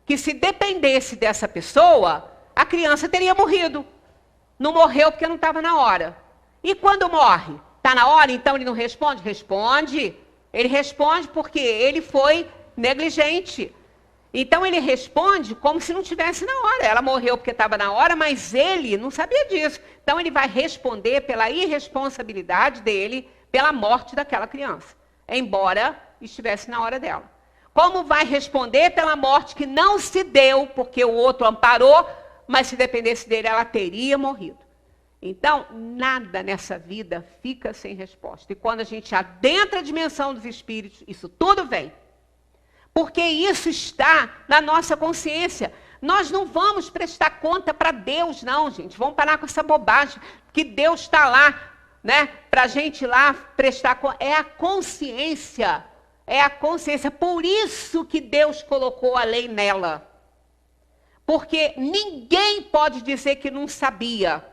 Que se dependesse dessa pessoa, a criança teria morrido. Não morreu porque não estava na hora. E quando morre? Está na hora, então ele não responde? Responde. Ele responde porque ele foi negligente. Então ele responde como se não tivesse na hora. Ela morreu porque estava na hora, mas ele não sabia disso. Então ele vai responder pela irresponsabilidade dele, pela morte daquela criança. Embora estivesse na hora dela. Como vai responder pela morte que não se deu, porque o outro amparou, mas se dependesse dele, ela teria morrido. Então, nada nessa vida fica sem resposta. E quando a gente adentra a dimensão dos espíritos, isso tudo vem. Porque isso está na nossa consciência. Nós não vamos prestar conta para Deus, não, gente. Vamos parar com essa bobagem, que Deus está lá, né? Para a gente lá prestar conta. É a consciência. É a consciência. Por isso que Deus colocou a lei nela. Porque ninguém pode dizer que não sabia.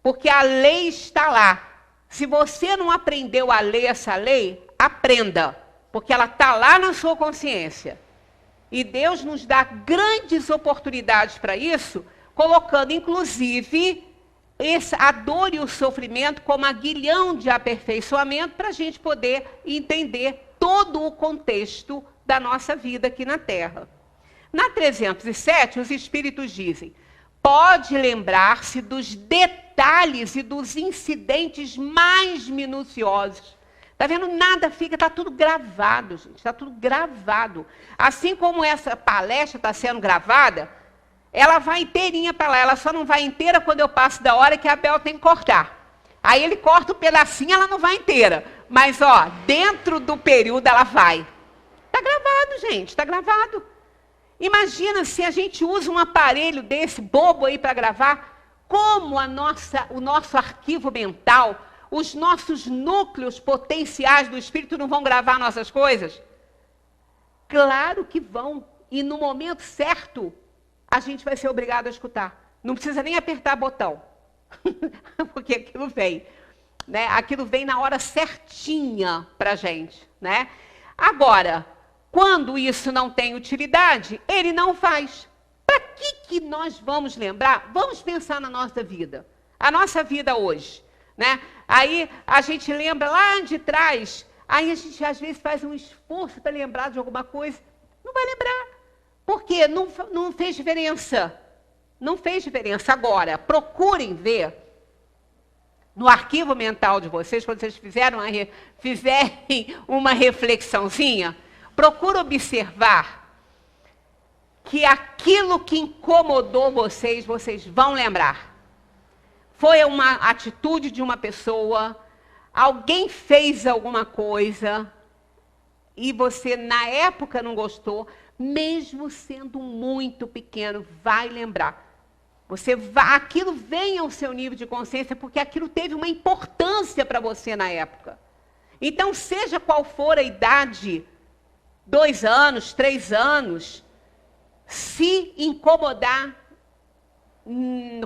Porque a lei está lá. Se você não aprendeu a ler essa lei, aprenda. Porque ela está lá na sua consciência. E Deus nos dá grandes oportunidades para isso, colocando, inclusive, a dor e o sofrimento como aguilhão de aperfeiçoamento para a gente poder entender todo o contexto da nossa vida aqui na Terra. Na 307, os espíritos dizem, pode lembrar-se dos detalhes e dos incidentes mais minuciosos. Está vendo? Nada fica, está tudo gravado, gente, está tudo gravado. Assim como essa palestra está sendo gravada, ela vai inteirinha para lá, ela só não vai inteira quando eu passo da hora que a Bel tem que cortar. Aí ele corta um pedacinho, ela não vai inteira. Mas, ó, dentro do período ela vai. Está gravado, gente, está gravado. Imagina se a gente usa um aparelho desse bobo aí para gravar, como o nosso arquivo mental, os nossos núcleos potenciais do espírito não vão gravar nossas coisas? Claro que vão. E no momento certo, a gente vai ser obrigado a escutar. Não precisa nem apertar botão. Porque aquilo vem. Né? Aquilo vem na hora certinha para a gente. Né? Agora, quando isso não tem utilidade, ele não faz. Para que nós vamos lembrar? Vamos pensar na nossa vida. A nossa vida hoje. Né? Aí a gente lembra lá de trás, aí a gente às vezes faz um esforço para lembrar de alguma coisa. Não vai lembrar. Por quê? Não fez diferença. Não fez diferença. Agora, procurem ver no arquivo mental de vocês, quando vocês fizerem uma reflexãozinha, procura observar que aquilo que incomodou vocês, vocês vão lembrar. Foi uma atitude de uma pessoa, alguém fez alguma coisa e você, na época, não gostou, mesmo sendo muito pequeno, vai lembrar. Aquilo vem ao seu nível de consciência porque aquilo teve uma importância para você na época. Então, seja qual for a idade, 2 anos, 3 anos, se incomodar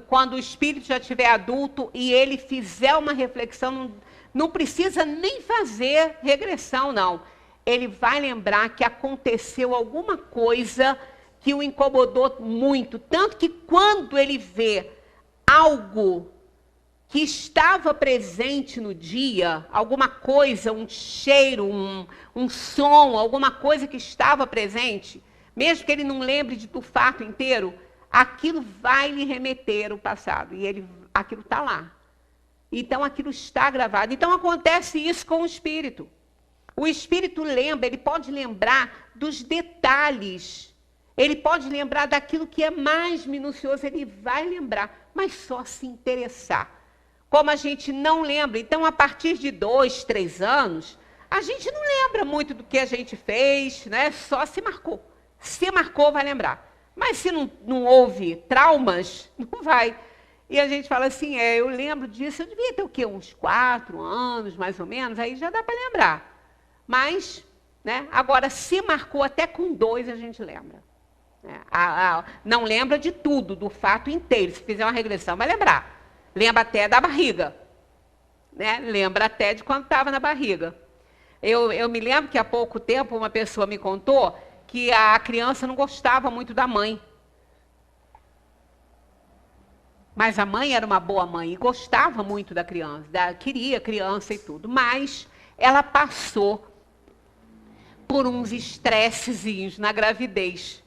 quando o espírito já estiver adulto e ele fizer uma reflexão, não precisa nem fazer regressão, não. Ele vai lembrar que aconteceu alguma coisa que o incomodou muito. Tanto que quando ele vê algo que estava presente no dia, alguma coisa, um cheiro, um som, alguma coisa que estava presente, mesmo que ele não lembre do fato inteiro, aquilo vai lhe remeter ao passado. E aquilo está lá. Então, aquilo está gravado. Então, acontece isso com o espírito. O espírito lembra, ele pode lembrar dos detalhes. Ele pode lembrar daquilo que é mais minucioso. Ele vai lembrar, mas só se interessar. Como a gente não lembra, então, a partir de 2, 3 anos, a gente não lembra muito do que a gente fez, né? Só se marcou. Se marcou, vai lembrar. Mas se não houve traumas, não vai. E a gente fala assim, eu lembro disso, eu devia ter o quê? Uns 4 anos, mais ou menos, aí já dá para lembrar. Mas, né? Agora, se marcou até com 2, a gente lembra. Não lembra de tudo, do fato inteiro. Se fizer uma regressão, vai lembrar. Lembra até da barriga. Né? Lembra até de quando estava na barriga. Eu me lembro que há pouco tempo uma pessoa me contou que a criança não gostava muito da mãe. Mas a mãe era uma boa mãe e gostava muito da criança, queria a criança e tudo. Mas ela passou por uns estressezinhos na gravidez,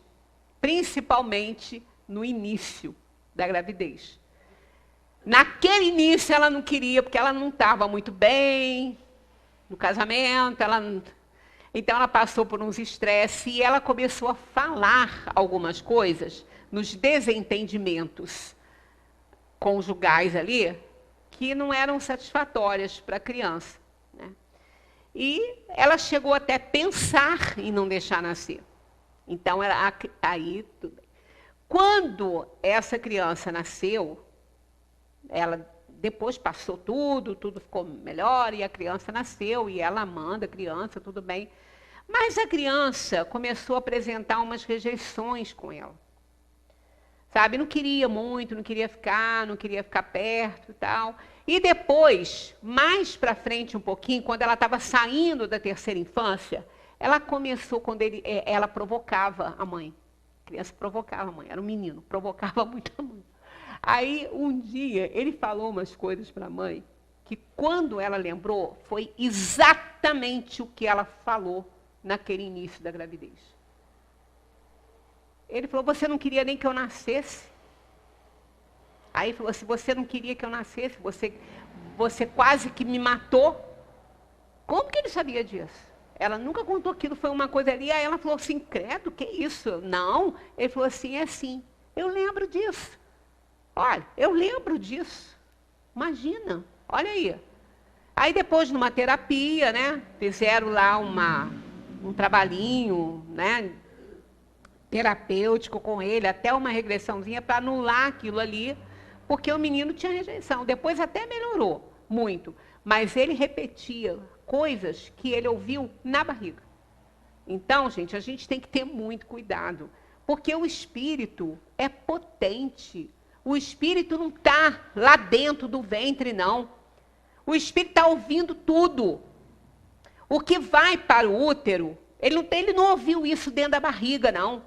principalmente no início da gravidez. Naquele início ela não queria, porque ela não estava muito bem no casamento, então ela passou por uns estresses e ela começou a falar algumas coisas nos desentendimentos conjugais ali, que não eram satisfatórias para a criança. Né? E ela chegou até a pensar em não deixar nascer. Então, aí, tudo bem. Quando essa criança nasceu, ela depois passou tudo ficou melhor, e a criança nasceu, e ela amando a criança, tudo bem. Mas a criança começou a apresentar umas rejeições com ela. Sabe, não queria muito, não queria ficar perto e tal. E depois, mais para frente um pouquinho, quando ela estava saindo da terceira infância, ela começou, ela provocava a mãe. A criança provocava a mãe, era um menino, provocava muito a mãe. Aí, um dia, ele falou umas coisas para a mãe, que quando ela lembrou, foi exatamente o que ela falou naquele início da gravidez. Ele falou, você não queria nem que eu nascesse? Aí ele falou assim, você não queria que eu nascesse? Você quase que me matou? Como que ele sabia disso? Ela nunca contou que aquilo foi uma coisa ali. Aí ela falou assim, credo, que isso? Não. Ele falou assim, é sim. Eu lembro disso. Olha, eu lembro disso. Imagina, olha aí. Aí depois, numa terapia, né, fizeram lá um trabalhinho, né, terapêutico com ele, até uma regressãozinha para anular aquilo ali, porque o menino tinha rejeição. Depois até melhorou muito, mas ele repetia coisas que ele ouviu na barriga. Então, gente, a gente tem que ter muito cuidado, porque o espírito é potente. O espírito não está lá dentro do ventre, não. O espírito está ouvindo tudo. O que vai para o útero, ele não ouviu isso dentro da barriga, não.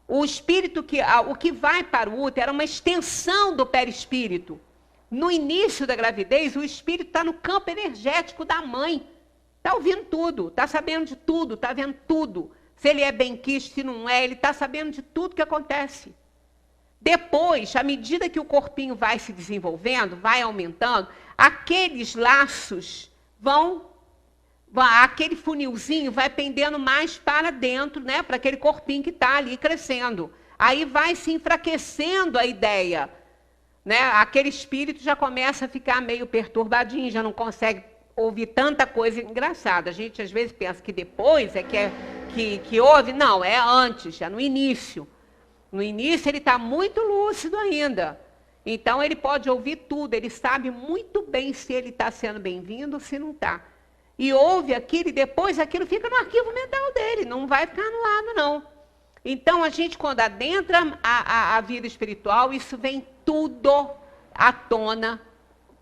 O espírito, o que vai para o útero era uma extensão do perispírito. No início da gravidez, o espírito está no campo energético da mãe. Está ouvindo tudo, está sabendo de tudo, está vendo tudo. Se ele é benquisto, se não é, ele está sabendo de tudo que acontece. Depois, à medida que o corpinho vai se desenvolvendo, vai aumentando, aqueles laços aquele funilzinho vai pendendo mais para dentro, né, para aquele corpinho que está ali crescendo. Aí vai se enfraquecendo a ideia, né? Aquele espírito já começa a ficar meio perturbadinho, já não consegue ouvir tanta coisa engraçada. A gente às vezes pensa que depois que ouve. Não, é antes, é no início. No início ele está muito lúcido ainda. Então ele pode ouvir tudo, ele sabe muito bem se ele está sendo bem-vindo ou se não está. E ouve aquilo e depois aquilo fica no arquivo mental dele, não vai ficar no lado, não. Então a gente, quando adentra a vida espiritual, isso vem tudo à tona,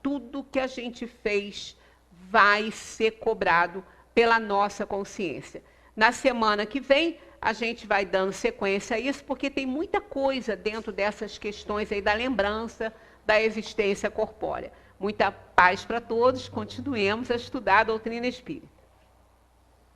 tudo que a gente fez vai ser cobrado pela nossa consciência. Na semana que vem, a gente vai dando sequência a isso, porque tem muita coisa dentro dessas questões aí da lembrança da existência corpórea. Muita paz para todos, continuemos a estudar a doutrina espírita.